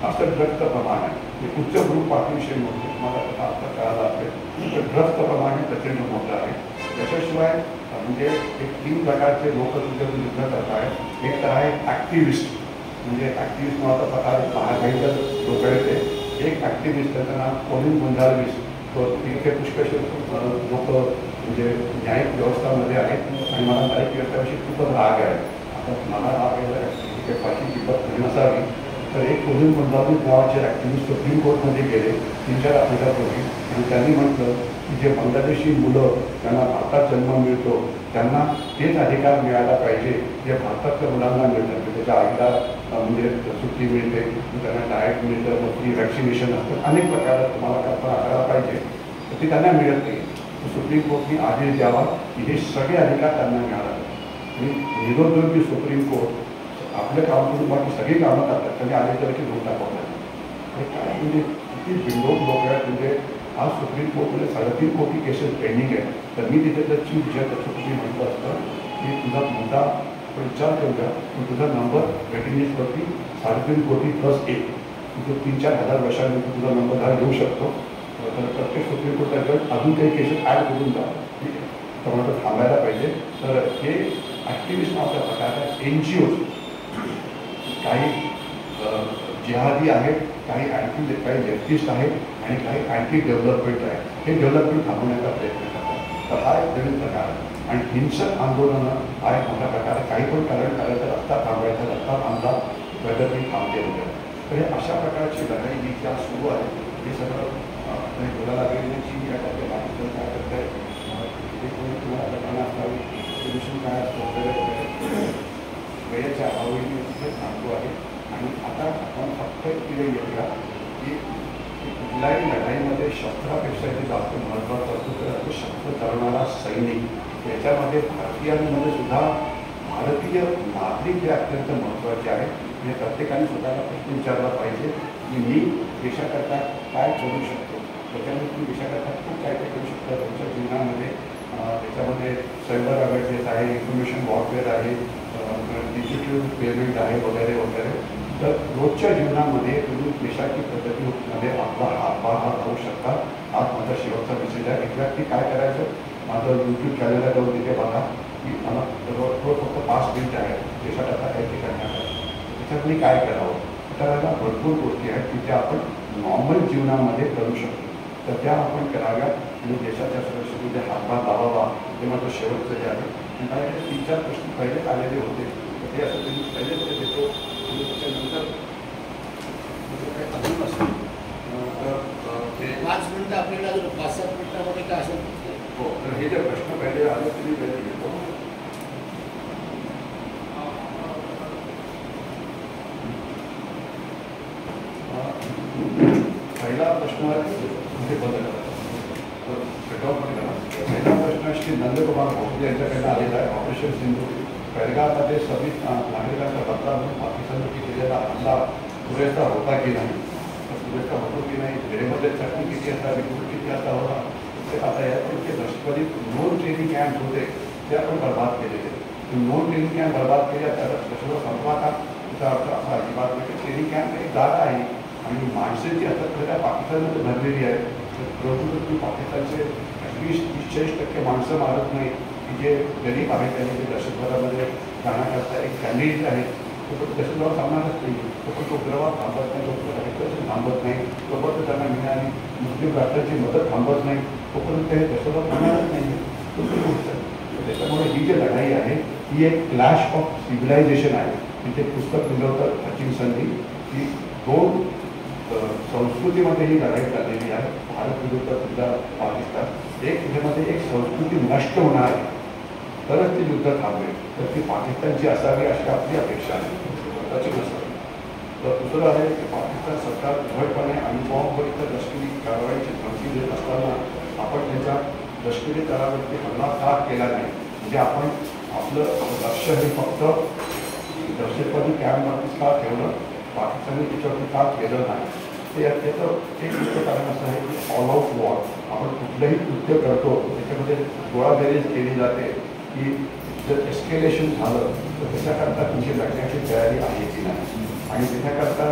असं ड्रग्जचं प्रमाण आहे. ते उच्चभ्रू पार्टीविषयी मोठे तुम्हाला त्याचा अर्थ कळायला लागेल तर ड्रग्जचं प्रमाण हे प्रचंड मोठं आहे. त्याच्याशिवाय म्हणजे एक 3 प्रकारचे लोक तुमच्याकडून युद्ध करत आहेत. एक तर आहे ॲक्टिव्हिस्ट. म्हणजे ॲक्टिव्हिस्ट नावाचा प्रकार महागाईचं लोक येते. एक ॲक्टिव्हिस्ट त्याचं नाव कोलिन गोंजाल्विस. तो इथे पुष्कळ लोक म्हणजे न्यायिक व्यवस्थामध्ये आहेत आणि मला न्यायिक व्यवस्थेविषयी खूपच राग आहे. आता मला राग आहे की फाशी किंमत नसावी. तर एक कोलिन गोंजाल्विस नावाचे ॲक्टिव्हिस्ट सुप्रीम कोर्टमध्ये गेले 3-4 आठवड्यापूर्वी आणि त्यांनी म्हटलं की जे बांगलादेशी मुलं त्यांना भारतात जन्म मिळतो त्यांना तेच अधिकार मिळायला पाहिजे जे भारतातल्या मुलांना मिळतात. त्याच्या आईला म्हणजे सुट्टी मिळते, त्यांना डाएट मिळतं, मग फ्री व्हॅक्सिनेशन असतं, अनेक प्रकारे तुम्हाला कल्पना करायला पाहिजे तर ती त्यांना मिळत नाही. सुप्रीम कोर्टने आदेश द्यावा की हे सगळे अधिकार त्यांना मिळाला आणि निरोधयोगी सुप्रीम कोर्ट आपलं काम करून बाकी सगळी कामं करतात. त्यांनी आदेश दिला की दोन टाकवतात. काय म्हणजे किती बिंडोक लोक आहेत. म्हणजे आज सुप्रीम कोर्टमध्ये 3.5 कोटी केसेस पेंडिंग आहे. तर मी तिथे जर चीफ जज असं तुम्ही म्हटलं असतं की तुझा मुद्दा आपण विचार करूया पण तुझा नंबर वेटिंग लिस्टवरती 3.5 कोटी + 1 तुझं 3-4 हजार वर्षानंतर तुझा नंबर हा येऊ शकतो. तर प्रत्येक सुप्रीम कोर्टचा जज अजून काही केसेस ॲड करून जा. ठीक आहे तर मला थांबायला पाहिजे. तर हे ॲक्टिव्हिस्ट नावाचा प्रकार आहे. NGOज काही जिहादी आहेत, काही काही लेफ्टिस्ट आहेत आणि काही अँटी डेव्हलपमेंट आहे. हे डेव्हलपमेंट थांबवण्याचा प्रयत्न करतात. तर हा एक नवीन प्रकार आहे. आणि हिंसक आंदोलनं हा एक मोठा प्रकार आहे. काही पण कारण करायचं, रस्ता थांबवायचा, रस्ता थांबला प्रगती थांबते वगैरे. तर हे अशा प्रकारची लढाई जी ज्या सुरू आहे हे सगळं बोलायला लागलेली जी काय करते बाकीचं काय करत आहे ते कोणी तुम्हाला कल्पना असावी सोल्युशन काय असतं वेळेच्या अभावी तिथे सांगतो आहे. आणि आता आपण फक्त इकडे येऊया की कुठल्याही लढाईमध्ये शस्त्रापेक्षा जे जास्त महत्त्वाचं असतं तर तो शस्त्र चालवणारा सैनिक याच्यामध्ये भारतीयांमध्ये सुद्धा भारतीय नागरिक हे अत्यंत महत्त्वाचे आहे. म्हणजे प्रत्येकाने स्वतःला प्रश्न विचारला पाहिजे की मी देशाकरता काय करू शकतो. त्याच्यामुळे तुम्ही विचारात खूप काय काय करू शकता तुमच्या जीवनामध्ये. त्याच्यामध्ये सायबर अवेअरनेस आहे, इन्फॉर्मेशन वॉरफेअर आहे, डिजिटल पेमेंट आहे वगैरे वगैरे. तर रोजच्या जीवनामध्ये तुम्ही देशाची प्रगतीमध्ये आपला हातभार हा राहू शकता. आज माझा शेवटचा मेसेज आहे. एक्झॅक्टली काय करायचं, माझं यूट्यूब चॅनलला जाऊन तिथे बघा की मला रोज फक्त 5 मिनिट आहे देशात आता काहीतरी करण्यासाठी. त्याच्यात मी काय करावं, करायला भरपूर गोष्टी आहेत की ज्या आपण नॉर्मल जीवनामध्ये करू शकतो. तर त्या आपण कराव्या आणि देशाच्या सुरक्षेमध्ये हातभार लावावा. हे माझं शेवटचं जे आहे. आणि माझ्याकडे 3-4 प्रश्न पहिलेच आलेले होते, तर ते असं तुम्ही पहिले ते देतो आणि त्याच्यानंतर काही अजून असतील तर ते 5 मिनिटं आपल्याला अजून 5-7 मिनिटामध्ये काय असेल. हो, तर हे जे प्रश्न पहिले आले तुम्ही पहिले घेतो. पहिला प्रश्न कुठे बंद करा, कटआउट पण करा. पहिला प्रश्न श्री नंदकुमार भोसले यांच्याकडनं आलेला आहे. ऑपरेशन सिंधू बेळगावमध्ये 26 नागरिकांचा बदला म्हणून पाकिस्तानवरती केलेला हल्ला पुरेसा होता की नाही, तर पुरेसा होतो की नाही, वेळेमध्ये चटणी किती असावी, गुड किती असावा. ते आता याचे दहशतवादी नोन ट्रेनिंग कॅम्प होते ते आपण बर्बाद केलेले. नोन ट्रेनिंग कॅम्प बर्बाद केल्या त्याचा कशाला संपला का, त्याचा अर्थ असा अजिबात नाही. ट्रेनिंग कॅम्प एक जागा आहे आणि माणसं जी असतात त्या पाकिस्तानमध्ये भरलेली आहे. परंतु तुम्ही पाकिस्तानचे 20-40% माणसं मारत नाही की जे गरीब आहेत त्यांनी ते दहशतवादामध्ये जाण्याकरता एक कॅन्डिडेट आहे. तो दहशतवाद थांबणारच नाही, तो उग्रवाद थांबत नाही, तो राष्ट्राची थांबत नाही, तोपर्यंत त्यांना मिळणारी मुस्लिम राष्ट्राची मदत थांबत नाही, तोपर्यंत हे दहशतवाद थांबणारच नाही. त्याच्यामुळे ही जी लढाई आहे ही एक क्लॅश ऑफ सिव्हिलायझेशन आहे. तिथे पुस्तक लिहिलं होतं हचिन्सननी की 2 संस्कृतीमध्ये ही लढाई चाललेली आहे. भारत विरुद्ध सुद्धा पाकिस्तान. एक ह्यामध्ये एक संस्कृती नष्ट होणार आहे तरच ती युद्ध थांबेल. तर ती पाकिस्तानची असावी अशी आपली अपेक्षा आहे, स्वतःची नसावी. तर दुसरं आहे की पाकिस्तान सरकार उघडपणे अणुबॉम्बवर इतर लष्करी कारवाईची धमकी देत असताना आपण त्यांच्या लष्करी तळावरती हल्ला का केला नाही. म्हणजे आपण आपलं लक्ष हे फक्त दहशतवादी कॅम्पवरतीच का ठेवलं, पाकिस्तानने त्याच्यावरती का केलं नाही. ते त्याचं एक मुख्य कारण असं आहे की ऑल आउट वॉर. आपण कुठलंही कृत्य करतो त्याच्यामध्ये गोळाबेरीज केली जाते की जर एस्केलेशन झालं तर त्याच्याकरता तुमची लढण्याची तयारी आहे की नाही. आणि त्याच्याकरता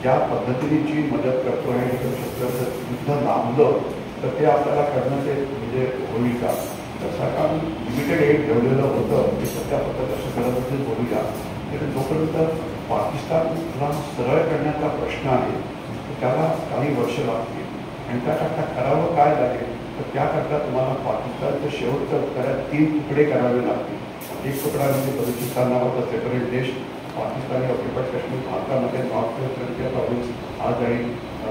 ज्या पद्धतीने चीन मदत करतो आहे हे करू शकतो. जर युद्ध लांबलं तर ते आपल्याला करणं ते म्हणजे होईल का. तर सरकारने लिमिटेड एड ठेवलेलं होतं ते सध्या फक्त दहशतवादाबद्दल बोलूया. तर जोपर्यंत पाकिस्तानला सरळ करण्याचा प्रश्न आहे त्याला काही वर्ष लागतील आणि त्याकरता करावं काय लागेल, तर त्याकरता तुम्हाला पाकिस्तानचं शेवटचं उत्तरात 3 तुकडे करावे लागतील. एक तुकडा म्हणजे बलुचिस्तान नावाचा सेपरेट देश, पाकिस्तानी ऑक्युपाईड काश्मीर भारतामध्ये, नॉर्थ वेस्ट प्रॉव्हिन्स आज आणि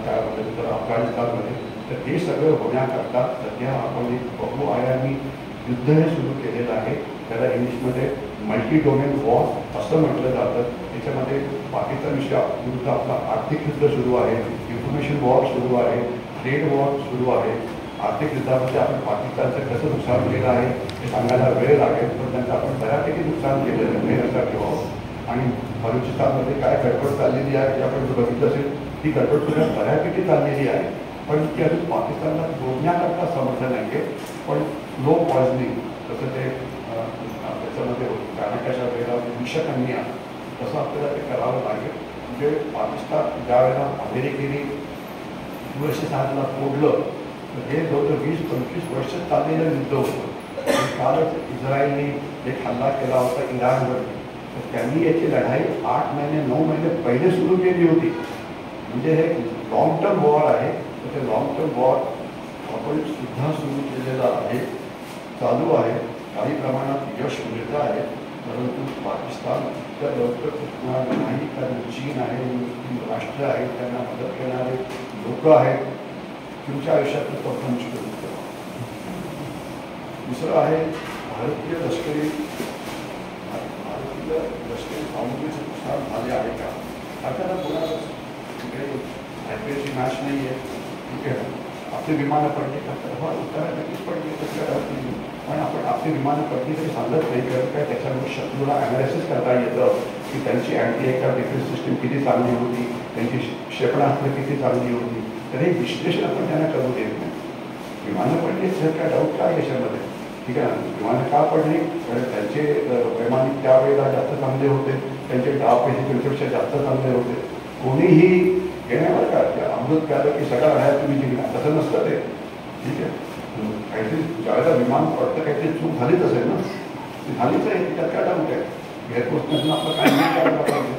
त्यामध्ये तर अफगाणिस्तानमध्ये. तर हे सगळं होण्याकरता सध्या आपण एक बहुआयामी युद्ध हे सुरू केलेलं आहे. त्याला इंग्लिशमध्ये मल्टी डोमेन वॉर असं म्हटलं जातं. त्याच्यामध्ये पाकिस्तान विरुद्ध आपला आर्थिक युद्ध सुरू आहे, इन्फॉर्मेशन वॉर सुरू आहे, ट्रेड वॉर सुरू आहे. आर्थिक युद्धामध्ये आपण पाकिस्तानचं कसं नुकसान केलं आहे हे सांगायला वेळ लागेल, पण त्यांचं आपण बऱ्यापैकी नुकसान केलेलं आहे हे लक्षात ठेवावं. आणि बलुचिस्तानमध्ये काय गडबड चाललेली आहे हे आपण जर बघितलं असेल, ती गडबड सुद्धा बऱ्यापैकी चाललेली आहे. पण ती अजून पाकिस्तानला जोडण्याकरता समर्थ नाही आहे. पण लो पॉइझनिंग तसं ते त्याच्यामध्ये गाण्याच्या वेळेला विषकन्या तसं आपल्याला ते करावं लागेल. म्हणजे पाकिस्तान ज्या वेळेला अमेरिकेने 1960ला फोडलं तर हे जवळजवळ 20-25 वर्ष चाललेलं युद्ध होतं. कालच इस्रायलने एक हल्ला केला होता इराणवरती. तर त्यांनी याची लढाई 8 महिने 9 महिने पहिले सुरू केली होती. म्हणजे हे लॉंग टर्म वॉर आहे. तर ते लॉंग टर्म वॉर आपण सुद्धा सुरू केलेलं आहे, चालू आहे. काही प्रमाणात यश मिळतं आहे, परंतु पाकिस्तान तर लवकर चुकणार नाही. कारण चीन आहे, मुस्लिम राष्ट्र आहे, त्यांना मदत करणारे लोक आहेत. तुमच्या आयुष्यातलं प्रथम मुश्किल होतं. दुसरं आहे भारतीय लष्करी सामुग्रीचे नुकसान झाले आहे का. आपल्याला कोणाला आयपीएलची मॅच नाही आहे, ठीक आहे, आपली विमानं पडली का, तर हो उत्तरा नक्कीच पडली, तसं करत नाही. पण आपण आपली विमानं पडली तरी सांगत नाही, कारण काय त्याच्यामुळे शत्रूला ॲनालिसिस करता येतं की त्यांची अँटी एअरक्राफ्ट डिफेन्स सिस्टीम किती चांगली होती, त्यांची क्षेपणास्त्र किती चांगली होती. तर हे विश्लेषण आपण त्यांना करू देत नाही. विमानं पडली सर काय डाऊट काय याच्यामध्ये, ठीक आहे ना. विमानं का पडली, कारण त्यांचे वैमानिक त्यावेळेला जास्त चांगले होते, त्यांचे डाव पैसे त्यांच्यापेक्षा जास्त चांगले होते. कोणीही घेण्यावर का अमृत प्यालं की सगळा राहायला तुम्ही जिंकणार, तसं नसतं ते, ठीक आहे. काहीतरी ज्यावेळेला विमान पडतं काहीतरी चूक झालीच असेल ना, ती झालीच आहे, त्यात काय डाऊट आहे. एअरफोर्समधून आपलं काय नाही करायला पाहिजे,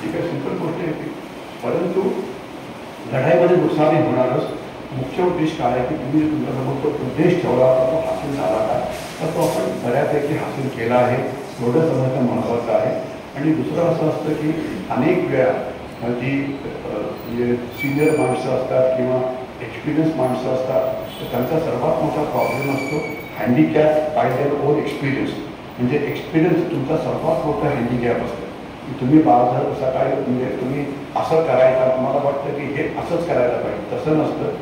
ठीक आहे, सिंपल गोष्ट आहे ती. परंतु लढाईमध्ये नुकसानही होणारच. मुख्य उद्देश काय आहे की तुम्ही तुमच्यासमोर तो उद्देश ठेवला तो हासिल झाला का, तर तो आपण बऱ्यापैकी हासिल केला आहे एवढं समजणं महत्त्वाचं आहे. आणि दुसरं असं असतं की अनेक वेळा जी म्हणजे सिनियर माणसं असतात किंवा एक्सपिरियन्स माणसं असतात, तर त्यांचा सर्वात मोठा प्रॉब्लेम असतो handicap by their own experience. म्हणजे एक्सपिरियन्स तुमचा सर्वात मोठा हँडिकॅप असतो की तुम्ही बाजार सकाळी म्हणजे तुम्ही असं करायचं, तुम्हाला वाटतं की हे असंच करायला पाहिजे, तसं नसतं.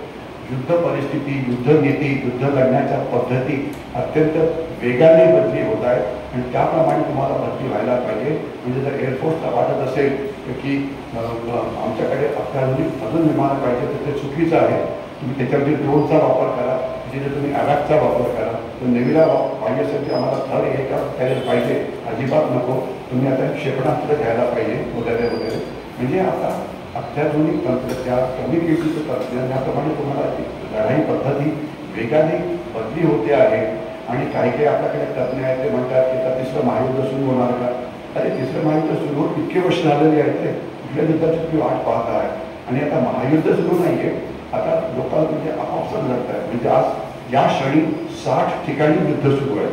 युद्ध परिस्थिती, युद्धनीती, युद्ध लढण्याच्या पद्धती अत्यंत वेगाने बदली होत आहेत आणि त्याप्रमाणे तुम्हाला बदली व्हायला पाहिजे. म्हणजे जर एअरफोर्सला वाटत असेल की आमच्याकडे अत्याधुनिक अजून विमानं पाहिजे तर ते चुकीचं आहे. तुम्ही त्याच्यामध्ये ड्रोनचा वापर करा, जिथे तुम्ही अॅवॅकचा वापर करा. तर नेव्हीला पाहिजे असेल की आम्हाला थर्ड एअरक्राफ्ट कॅरियर पाहिजे, अजिबात नको, तुम्ही आता क्षेपणास्त्र घ्यायला पाहिजे वगैरे वगैरे. म्हणजे आता अत्याधुनिक तंत्रज्ञान, कमी किमतीचं तंत्रज्ञान याप्रमाणे तुम्हाला लढाई पद्धती वेगाने बदली होते आहे. आणि काही काही आपल्याकडे तज्ज्ञ आहेत ते म्हणतात की आता तिसरं महायुद्ध सुरू होणार का. अरे तिसरं महायुद्ध सुरू होऊन इतके वर्ष झालेली आहेत, ते कुठल्या युद्धाची तुम्ही वाट पाहत आहे. आणि आता महायुद्ध सुरू नाही आहे, आता लोकांना म्हणजे आपापसात लढत आहे. म्हणजे आज या क्षणी 60 ठिकाणी युद्ध सुरू आहे.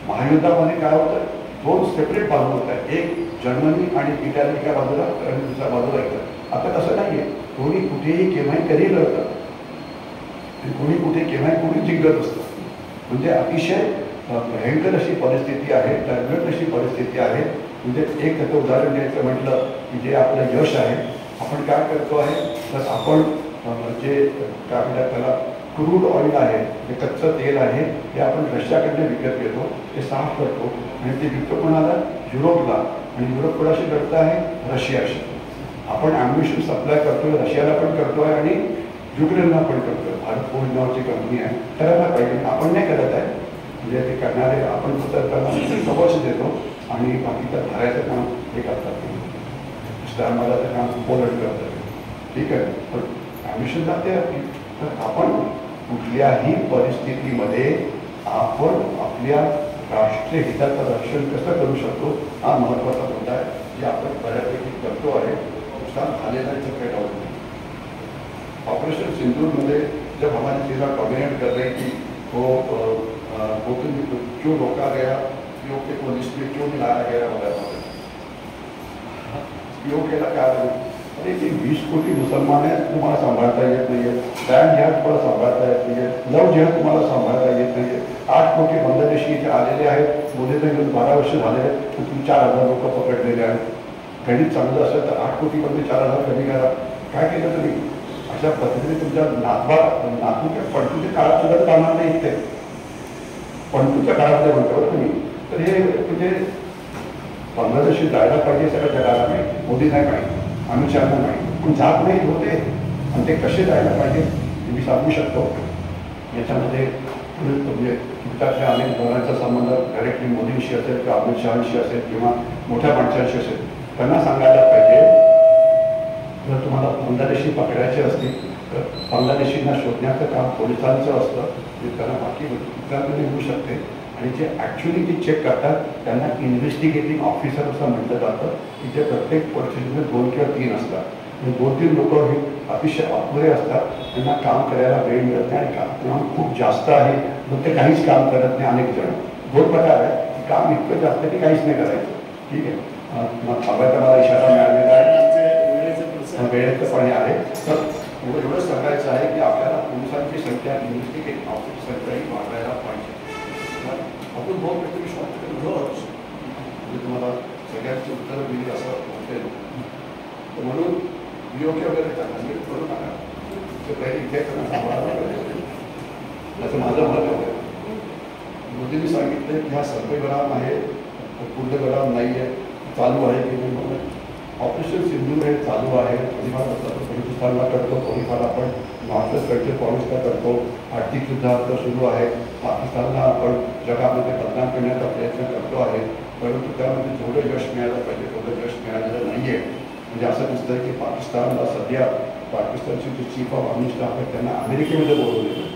महायुद्धामध्ये काय होतं, 2 सेपरेट बाजू होत आहेत, एक जर्मनी आणि इटली एका बाजूला आणि दुसऱ्या बाजूला येतं. आता तसं नाही आहे, कोणी कुठेही केव्हाही कधी लढतं आणि कोणी कुठे केव्हाही कोणी जिंकत असतं. म्हणजे अतिशय भयंकर अशी परिस्थिती आहे, टर्बुलंट अशी परिस्थिती आहे. म्हणजे एक त्याचं उदाहरण द्यायचं म्हटलं की जे आपलं यश आहे, आपण काय करतो आहे तर आपण जे काय म्हणतात त्याला क्रूड ऑइल आहे, जे कच्चं तेल आहे, ते आपण रशियाकडनं विकत घेतो, ते साफ करतो आणि ते विकतो कोणाला, युरोपला. आणि युरोप कोणाशी लढतं आहे, रशियाशी. आपण ॲम्बिशन सप्लाय करतोय, रशियाला पण करतोय आणि युक्रेनला पण करतोय. भारत फोर्ज नावाची कंपनी आहे, करायला पाहिजे, आपण नाही करत आहे. म्हणजे ते करणारे आपण फक्त त्यांना समोरच देतो आणि बाकीचं भरायचं काम हे करतात, स्टॅम्पचं काम पोलंड करतात, ठीक आहे. पण ॲम्बिशन जाते आपली. तर आपण कुठल्याही परिस्थितीमध्ये आपण आपल्या राष्ट्रीय हिताचं रक्षण कसं करू शकतो हा महत्त्वाचा मुद्दा आहे, जे आपण बऱ्यापैकी करतो आहे. नुकसान झालेलं आहे तर काही डाऊट नाही. ऑपरेशन सिंदूरमध्ये जब हमारी सेना डोमिनेट कर रही थी वो क्यों रोका गया, पीओ के को लिस्ट में क्यों नहीं लाया गया वगैरह. पीओ केला क्या, अरे ते 20 कोटी मुसलमान आहेत, तुम्हाला सांभाळता येत नाही आहे. बँड जिहाद तुम्हाला सांभाळता येत नाही आहे. लव जिहाद तुम्हाला सांभाळता येत नाही आहे. 8 कोटी बांगलादेशी इथे आलेले आहेत, मोदीला घेऊन 12 वर्ष झालेले आहेत, तुम्ही 4000 लोक पकडलेले आहेत. गणित चांगलं असेल तर 8 कोटीमध्ये 4000 कमी करा. काय केलं तुम्ही, अशा पद्धतीने तुमच्या नातूच्या पणतूच्या काळात सुद्धा चालणार नाही ते, पणतूच्या काळातले म्हणतो तुम्ही. तर हे म्हणजे बांगलादेशी जायला पाहिजे सगळ्या जगाला माहिती, मोदी नाही माहिती, अमित शहाना माहिती, पण जात नाही होते. आणि ते कसे जायला पाहिजे मी सांगू शकतो. याच्यामध्ये म्हणजे त्यातल्या अनेक लोकांचा संबंध डायरेक्टली मोदींशी असेल किंवा अमित शहाशी असेल किंवा मोठ्या माणसांशी असेल, त्यांना सांगायला पाहिजे जर तुम्हाला बांगलादेशी पकडायचे असतील तर बांगलादेशींना शोधण्याचं काम पोलिसांचं असतं, जे त्यांना बाकी इतरांमध्ये होऊ शकते. आणि जे ॲक्च्युली जे चेक करतात त्यांना इन्व्हेस्टिगेटिंग ऑफिसर असं म्हटलं जातं की जे प्रत्येक परिस्थितीमध्ये 2 किंवा 3 असतात. 2-3 लोक हे अतिशय अपुरे असतात, त्यांना काम करायला वेळ मिळत नाही आणि काम खूप जास्त आहे मग ते काहीच काम करत नाही. अनेक जण 2 प्रकार आहे, काम इतकं जास्त की काहीच नाही करायचं, ठीक आहे. थांबायचा मला इशारा मिळालेला आहे, वेळेचं पण आहे. तर एवढं सांगायचं आहे की आपल्याला पोलिसांची संख्या, इन्व्हेस्टिगेटिंग ऑफिसर संख्याही वाढवायला पाहिजे. आपण 2 मिनिटं शॉर्ट म्हणजे तुम्हाला सगळ्यांची उत्तरं दिली असं वाटेल. तर म्हणून योग्य वगैरे त्यांना करू नका, ते काही इथे सांभाळायला पाहिजे असं माझं मत आहे. मोदींनी सांगितलं की हा सर्वेग्राम आहे, पूर्णग्राम नाही आहे, चालू आहे की नाही. ऑपरेशन सिंधूर हे चालू आहे. थोडीफार बलुचिस्तानला करतो, थोडीफार आपण नॉर्थ वेस्ट कडचे पॉलिसला करतो. आर्थिक युद्ध सुरू आहे. पाकिस्तानला आपण जगामध्ये बदनाम करण्याचा प्रयत्न करतो आहे. परंतु त्यामध्ये जेवढं यश मिळालं पाहिजे तेवढं यश मिळालेलं नाही आहे. म्हणजे असं दिसतं की पाकिस्तानला सध्या पाकिस्तानचे जे चीफ ऑफ आर्मी स्टाफ आहेत त्यांना अमेरिकेमध्ये बोलवलेलं.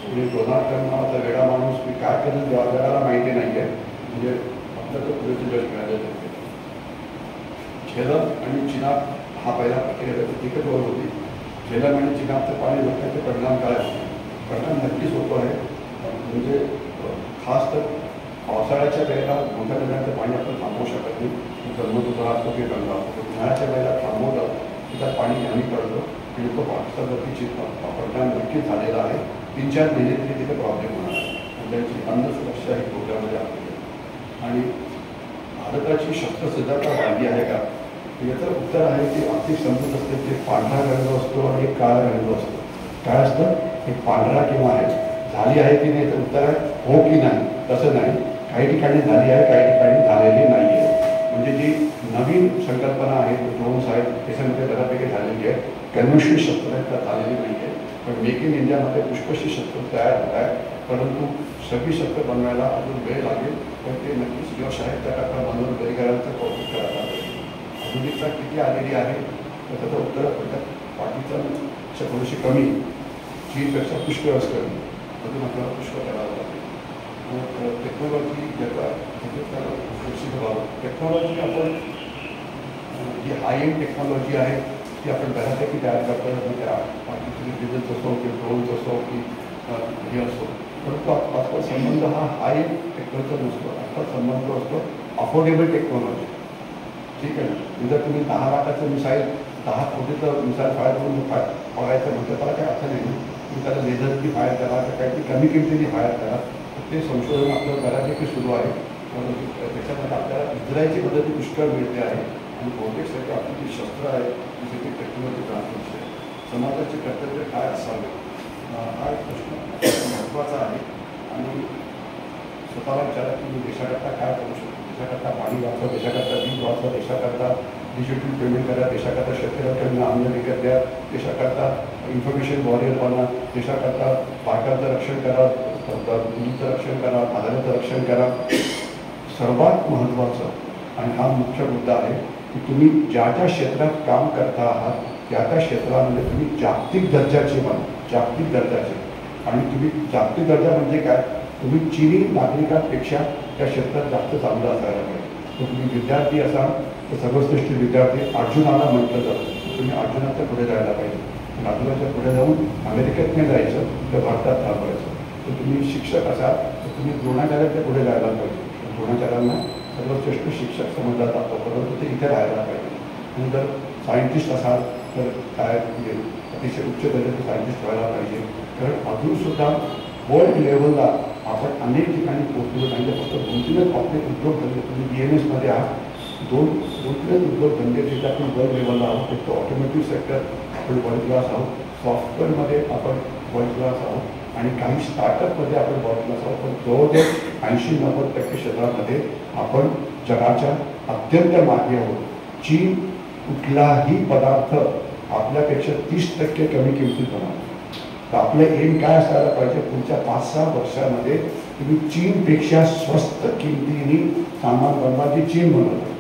म्हणजे डोनाल्ड ट्रम्प नावाचा वेडा माणूस मी काय करेल जगाला माहिती नाही आहे. म्हणजे आपलं तर पुरेचं यश मिळालेलं आहे. झेलम आणि चिनाब हा पहिला एकच ओळ होती. झेलम आणि चिनाबचं पाणी रोखण्याचे परिणाम काय होते? परिणाम नक्कीच होतो आहे. म्हणजे खास तर पावसाळ्याच्या वेळेला मोठ्या नद्यांचं पाणी आपण थांबवू शकत नाही. ब्रह्मपुत्रा असतो की गंगा असतो. उन्हाळ्याच्या वेळेला थांबवलं की त्यात पाणी कमी पडतं आणि तो पाकिस्तानवरती परिणाम नक्कीच झालेला आहे. 3-4 महिने तरी तिथे प्रॉब्लेम होणार आहे. त्यांची अन्न सुरक्षा ही धोक्यामध्ये आली आहे. आणि भारताची शस्त्रसज्जता वाढली आहे का? याचं उत्तर आहे की आर्थिक समजूत असते ते पांढरा रंग असतो आणि एक काळा रंग असतो. काय असतं? एक पांढरा किंवा आहे झाली आहे की नाही तर उत्तर आहे हो की नाही. तसं नाही. काही ठिकाणी झाली आहे, काही ठिकाणी झालेली नाही आहे. म्हणजे जी नवीन संकल्पना आहे ड्रोन्स आहेत त्याच्यामध्ये बऱ्यापैकी झालेली आहे. कन्व्हेन्शनल शस्त्र झालेली नाही आहे. पण मेक इन इंडियामध्ये पुष्कळशी शस्त्र तयार होत आहे. परंतु सगळी शस्त्र बनवायला अजून वेळ लागेल. पण ते नक्कीच यश आहे. त्याकरता बनवून परिकरांचं कौतुक करायला लागेल. आधुनिकता किती आलेली आहे तर त्याचं उत्तर पाकिस्तानच्या थोडीशी कमी, चीनपेक्षा पुष्कळ असतं. अजून आपल्याला पुष्कळ करावं लागेल. टेक्नॉलॉजी ज्याचा सुरक्षित व्हावं. टेक्नॉलॉजी आपण जी हाय एंड टेक्नॉलॉजी आहे ती आपण बऱ्यापैकी तयार करतो. म्हणजे आर्टिफिशियल इंटेलिजन्स असो की ड्रोन्स असो की हे असो. परंतु आजकाल संबंध हा हाय एंड टेक्नॉलॉजीचा नसतो. आजकाल संबंध असतो अफोर्डेबल टेक्नॉलॉजी. ठीक आहे ना. जर तुम्ही 10 लाखाचं मिसाईल 10 कोटीचं मिसाईल फायर करून बघायचं म्हटलं त्याला काही अर्थ नाही ना. तुम्ही त्याला लेझरची फायर करा तर काहीतरी कमी किमतीने फायर करा. ते संशोधन आपलं बऱ्यापैकी सुरू आहे. त्याच्यामध्ये आपल्याला इस्रायलची मदती पुष्कळ मिळते आहे. आणि बहुतेक सगळी आपली जी शस्त्र आहे ती सगळी टेक्नॉलॉजी ट्रान्सफरची आहे. समाजाचे कर्तव्य काय असावे हा एक प्रश्न महत्त्वाचा आहे. आणि स्वतःला विचारा की मी देशाकरता काय करू शकतो. देशाकरता पाणी वाचवा, देशाकरता वीज वाचवा, देशाकरता डिजिटल पेमेंट करा, देशाकरता शेतकऱ्यांना आमदार विकत द्या, देशाकरता इन्फॉर्मेशन वॉरियर बना, देशाकरता पाकाचं रक्षण करा, मुलीचं रक्षण करा, आधाराचं रक्षण करा. सर्वात महत्त्वाचं आणि हा मुख्य मुद्दा आहे की तुम्ही ज्या ज्या क्षेत्रात काम करता आहात त्या त्या क्षेत्रामध्ये तुम्ही जागतिक दर्जाचे बना. जागतिक दर्जाचे. आणि तुम्ही जागतिक दर्जा म्हणजे काय? तुम्ही चिनी नागरिकांपेक्षा त्या क्षेत्रात जास्त चांगलं असायला पाहिजे. तर तुम्ही विद्यार्थी असाल तर सर्वश्रेष्ठ विद्यार्थी अर्जुनाला म्हटलं जातं. तुम्ही अर्जुनाच्या पुढे जायला पाहिजे. अर्जुनाच्या पुढे जाऊन अमेरिकेत नाही जायचं तर भारतात थांबायचं. तर तुम्ही शिक्षक असाल तर तुम्ही द्रोणाचार्याच्या पुढे जायला पाहिजे. द्रोणाचार्यांना सर्वश्रेष्ठ शिक्षक समजला जातो. परंतु ते इथे राहायला पाहिजे. आणि जर सायंटिस्ट असाल तर काय म्हणजे अतिशय उच्च दर्जाचे सायंटिस्ट व्हायला पाहिजे. कारण अजूनसुद्धा वर्ल्ड लेवलला आपण अनेक ठिकाणी पोहोचलो नाही. फक्त 2-3 आपले उद्योगधंदे तुम्ही BMSमध्ये आहात. 2-3 उद्योगधंदे जिथे आपण वर्ल्ड लेवलला आहोत. एक तर ऑटोमोटिव्ह सेक्टर आपण वर्ल्ड क्लास आहोत. सॉफ्टवेअरमध्ये आपण वर्ल्ड क्लास आहोत. आणि काही स्टार्टअपमध्ये आपण वर्ल्ड क्लास आहोत. पण जवळजवळ 80-90% क्षेत्रामध्ये आपण जगाच्या अत्यंत मागे आहोत. चीन कुठलाही पदार्थ आपल्यापेक्षा 30% कमी किमतीत बनवतो. तर आपलं एम काय असायला पाहिजे? पुढच्या 5-6 वर्षामध्ये तुम्ही चीनपेक्षा स्वस्त किमतीने सामान बनवा जे चीन बनवतं.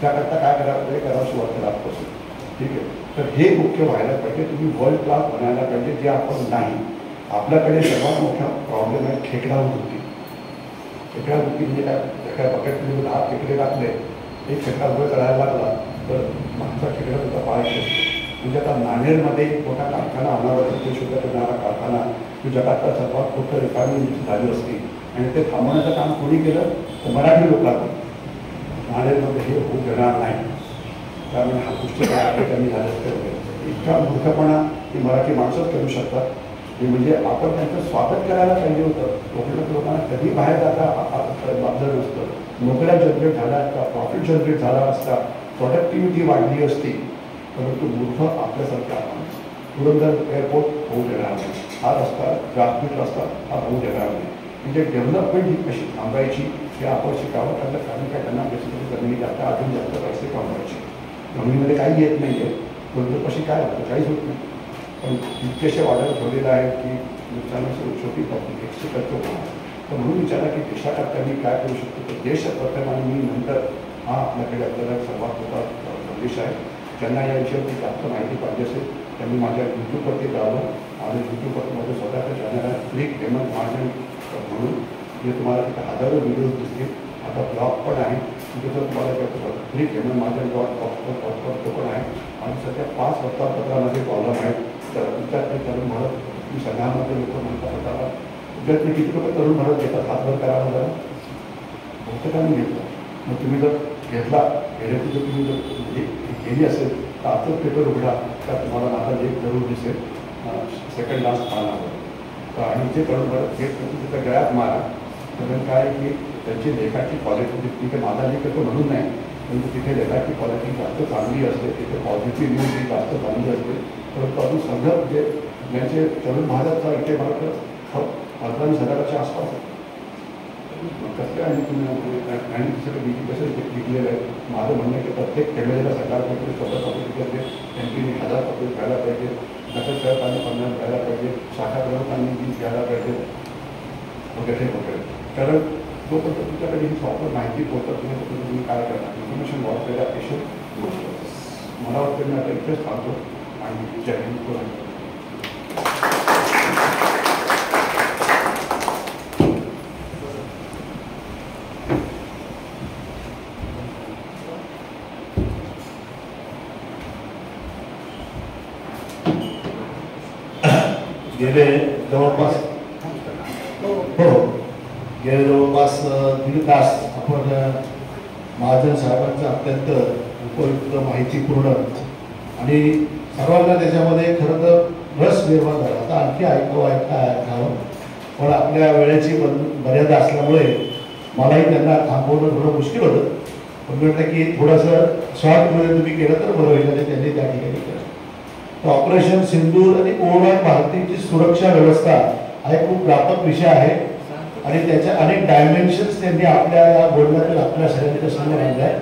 त्याकरता काय करावं पाहिजे? करावं सुरुवातीला आजपासून. ठीक आहे. तर हे मुख्य व्हायला पाहिजे. तुम्ही वर्ल्ड क्लास बनायला पाहिजे जे आपण नाही. आपल्याकडे सर्वात मोठा प्रॉब्लेम आहे खेकडा वृत्ती. खेकडा वृत्ती म्हणजे काय? एका बकेटमध्ये 10 खेकडे टाकले, एक खेकडा उभं चढायला लागला तर मागचा खेकडा तुझा पाहायचा असतो. म्हणजे आता नांदेडमध्ये एक मोठा कारखाना होणार ते सुद्धा करणारा कारखाना तो जगातला सर्वात मोठं रिकामी झाली असती. आणि ते थांबवण्याचं काम कोणी केलं तर मराठी लोकांनी. नांदेडमध्ये हे होऊ देणार नाही. त्यामुळे हा पुस्तक कमी झालं वगैरे इतका मूर्खपणा ही मराठी माणसंच करू शकतात. हे म्हणजे आपण त्यांचं स्वागत करायला पाहिजे होतं. कोकणात लोकांना कधी बाहेर जाता बांधलं नसतं. नोकऱ्या जनरेट झाल्या असता, प्रॉफिट जनरेट झाला असता, प्रोडक्टिव्हिटी वाढली असती. परंतु मूर्ख आपल्यासारखा पुरंदर एअरपोर्ट होऊ देणार नाही. हा रस्ता व्यासपीठ रस्ता हा होऊ देणार नाही. म्हणजे डेव्हलपमेंट ही कशी थांबायची हे आपण शिकावं. कारण काय त्यांना बेसिकली जमिनीत आता अजून जास्त पैसे कमवायचे. जमिनीमध्ये काही येत नाही आहे, गुंतवणुकीशी काय होतं, काहीच होत नाही. पण इतकेसे वाढत ठेवलेलं आहे की नुकसानाची छोटी पब्लिक एक्स्ट्रा करतो. तर म्हणून विचारा की देशाकरता मी काय करू शकतो. तर देश प्रथम आणि मी नंतर हा आपल्याकडे आपल्याला सर्वात मोठा संदेश आहे. ज्यांना या विषयावरती जास्त माहिती पाहिजे असेल त्यांनी माझ्या यूट्यूबवरती जावं. आणि यूट्यूबवरती माझं स्वतःचं चॅनल आहे क्लिक हेमंत महाजन म्हणून. जे तुम्हाला तिथे हजारो व्हिडिओज दिसतील. आता ब्लॉग पण आहे तिथे जर तुम्हाला क्लिक हेमंत महाजन .com तो पण आहे. आणि सध्या 5 वर्तमानपत्रामध्ये कॉलम आहेत. तर त्यात ते तरुण भारत की संघामध्ये लोक म्हणतात स्वतःला उद्यातले किती लोक तरुण भारत घेतात हातभर करावं जरा बहुतेकांनी घेतलं. मग तुम्ही जर घेतला गेल्याची जर तुम्ही जर केली असेल तर आजच पेपर उघडा तर तुम्हाला माझा लेख जरूर दिसेल. सेकंड लास्ट पानावर. आणि जे तरुण भारत घेत तुम्ही तिथं गळ्यात मारा. कारण काय की त्यांची लेखाची क्वालिटी तिथे माझा लेख तो म्हणून नाही परंतु तिथे लेखाची क्वालिटी जास्त चांगली असते. तिथे पॉझिटिव्ह न्यूज ही जास्त चांगली असते. परंतु अजून सगळं जे ज्यांचे तरुण भारतचा इथे मला 15,000च्या आसपास आहे. कसं आणि तुम्ही आणि सगळं बीजी कसं लिहिलेलं आहे. माझं म्हणणं की प्रत्येक फॅमिलीला सरकारकडे 14 पब्लिक त्यांची 1000 पब्लिक घ्यायला पाहिजे. नगर सेवकांनी 50 घ्यायला पाहिजे. शाखा प्रमुखांनी 20 घ्यायला पाहिजे वगैरे वगैरे. कारण जोपर्यंत तुमच्याकडे ही प्रॉपर माहिती पोहोचत नाही तोपर्यंत तुम्ही काय करणार. इन्फॉर्मेशन वॉरफेअर अतिशय गोष्ट. मला वाटतं मी आता इथेच थांबतो आणि जय हिंद. गेले जवळपास गेले जवळपास दीड तास आपण महाजन साहेबांचं अत्यंत उपयुक्त माहितीपूर्ण आणि सर्वांना त्याच्यामध्ये खरं तर रस निर्माण झाला. आता आणखी ऐकावं पण आपल्या वेळेची मर्यादा असल्यामुळे मलाही त्यांना थांबवणं थोडं मुश्किल होतं. पण म्हटलं की थोडंसं शॉर्टमध्ये तुम्ही केलं तर बरं होईल आणि त्यांनी त्या ठिकाणी केलं. ऑपरेशन सिंदूर आणि ओव्हरऑल भारताची सुरक्षा व्यवस्था हा एक खूप व्यापक विषय आहे आणि त्याच्या अनेक डायमेन्शन्स त्यांनी आपल्या या बोलण्यातून आपल्या सगळ्यांच्या समोर आणले आहे.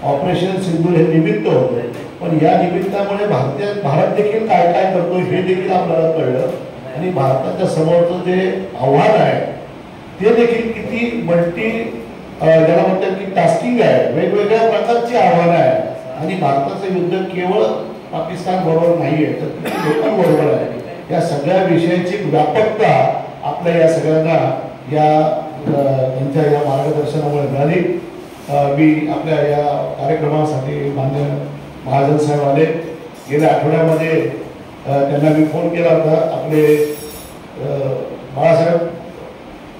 ऑपरेशन सिंदूर हे निमित्त होतं पण या निमित्तामुळे भारत देखील काय काय करतो हे देखील आपल्याला कळलं आणि भारताच्या समोरचं जे आव्हान आहे ते देखील किती मल्टी ज्याला म्हणतात की टास्किंग आहे. वेगवेगळ्या प्रकारची आव्हानं आहे आणि भारताचं युद्ध केवळ पाकिस्तान बरोबर नाही आहे तर किती लोकांबरोबर आहे. या सगळ्या विषयाची व्यापकता आपल्या या सगळ्यांना या त्यांच्या या मार्गदर्शनामुळे मिळाली. मी आपल्या या कार्यक्रमासाठी मान्य महाजन साहेब आले. गेल्या आठवड्यामध्ये त्यांना मी फोन केला होता. आपले Balasaheb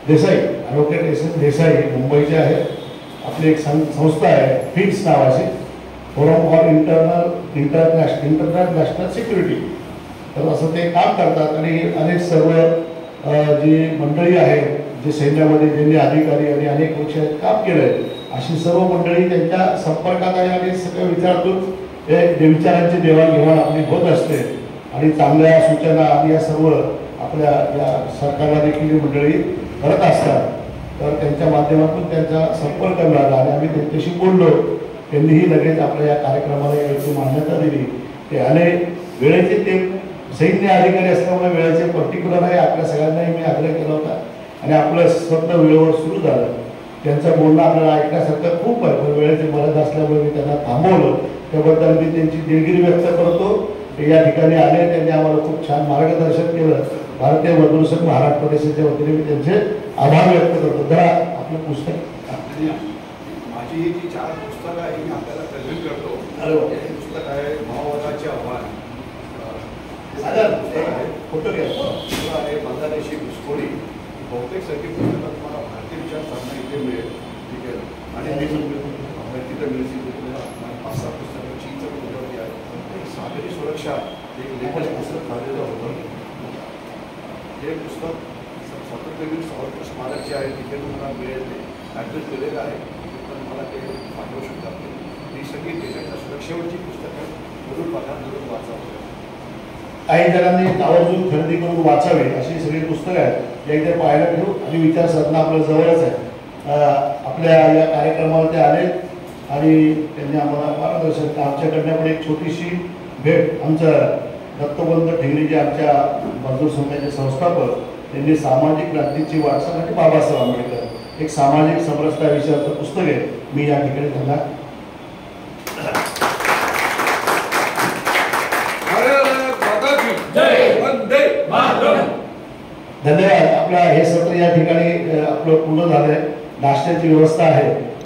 Desai advocate S N Desai मुंबईचे आहेत. आपली एक संस्था आहे फिक्स नावाची फोरम फॉर इंटरनॅशनल सिक्युरिटी. तर असं ते काम करतात आणि अनेक सर्व जी मंडळी आहेत जे सैन्यामध्ये ज्यांनी अधिकारी आणि अनेक वर्ष काम केलं आहे अशी सर्व मंडळी त्यांच्या संपर्कात आहे आणि सगळ्या विचारातून विचारांची देवाणघेवाण आपली होत असते आणि चांगल्या सूचना आणि या सर्व आपल्या या सरकारला देखील मंडळी करत असतात. तर त्यांच्या माध्यमातून त्यांचा संपर्क मिळाला आणि आम्ही त्यांच्याशी बोललो. त्यांनीही लगेच आपल्या या कार्यक्रमाला याची मान्यता दिली. ते अनेक वेळेचे ते सैन्य अधिकारी असल्यामुळे वेळेचे पर्टिक्युलर आहे. आपल्या सगळ्यांनाही मी आग्रह केला होता आणि आपलं स्वतः वेळेवर सुरू झालं. त्यांचं बोलणं आपल्याला ऐकण्यासारखं खूप आहे पण वेळेची मर्यादा असल्यामुळे मी त्यांना थांबवलं. त्याबद्दल मी त्यांची दिलगिरी व्यक्त करतो. ते या ठिकाणी आले त्यांनी आम्हाला खूप छान मार्गदर्शन केलं. भारतीय मजदूर संघ महाराष्ट्र प्रदेशाच्या वतीने मी त्यांचे आभार व्यक्त करतो. जरा आपलं पुस्तक माझी जी 4 पुस्तकं आहे मी आपल्याला प्रेझेंट करतो. हे पुस्तक आहे माओवादाचे आव्हान. फोटो घ्या. आहे बांगलादेशी घुसखोरी. बहुतेक सगळी पुस्तकं तुम्हाला भारतीय विचारधारणा इथे मिळेल. ठीक आहे आणि तिथं मिळतील 5-6 पुस्तकं चीनचं पुस्तक आहे. सागरी सुरक्षा एक लेखन पुस्तक झालेलं होतं. हे पुस्तक स्वातंत्र्यवीर सावरकर स्मारक जे आहे तिथे तुम्हाला मिळेल. ते ॲड्रेस दिलेलं आहे. पण मला ते पाठवू शकतात. ही सगळी देशाच्या सुरक्षेवरची पुस्तकं जरूर बघा जरूर वाचावं. काही जणांनी आवर्जून खरेदी करून वाचावे अशी सगळी पुस्तकं आहेत. एकदा पाहायला घेऊ आणि विचारसाधना आपल्या जवळच आहे. आपल्या या कार्यक्रमावर ते आले आणि त्यांनी आम्हाला मार्गदर्शन केलं. आमच्याकडनं पण एक छोटीशी भेट. आमचं दत्तोपंत ठेंगडी जे आमच्या मजदूर संघाचे संस्थापक, त्यांनी सामाजिक क्रांतीची वाटचाल आणि बाबासाहेब आंबेडकर एक सामाजिक समरसता विषयाचं पुस्तक आहे. मी या ठिकाणी त्यांना धन्यवाद. आपलं हे सत्र या ठिकाणी आपलं पूर्ण झालंय. नाश्त्याची व्यवस्था आहे.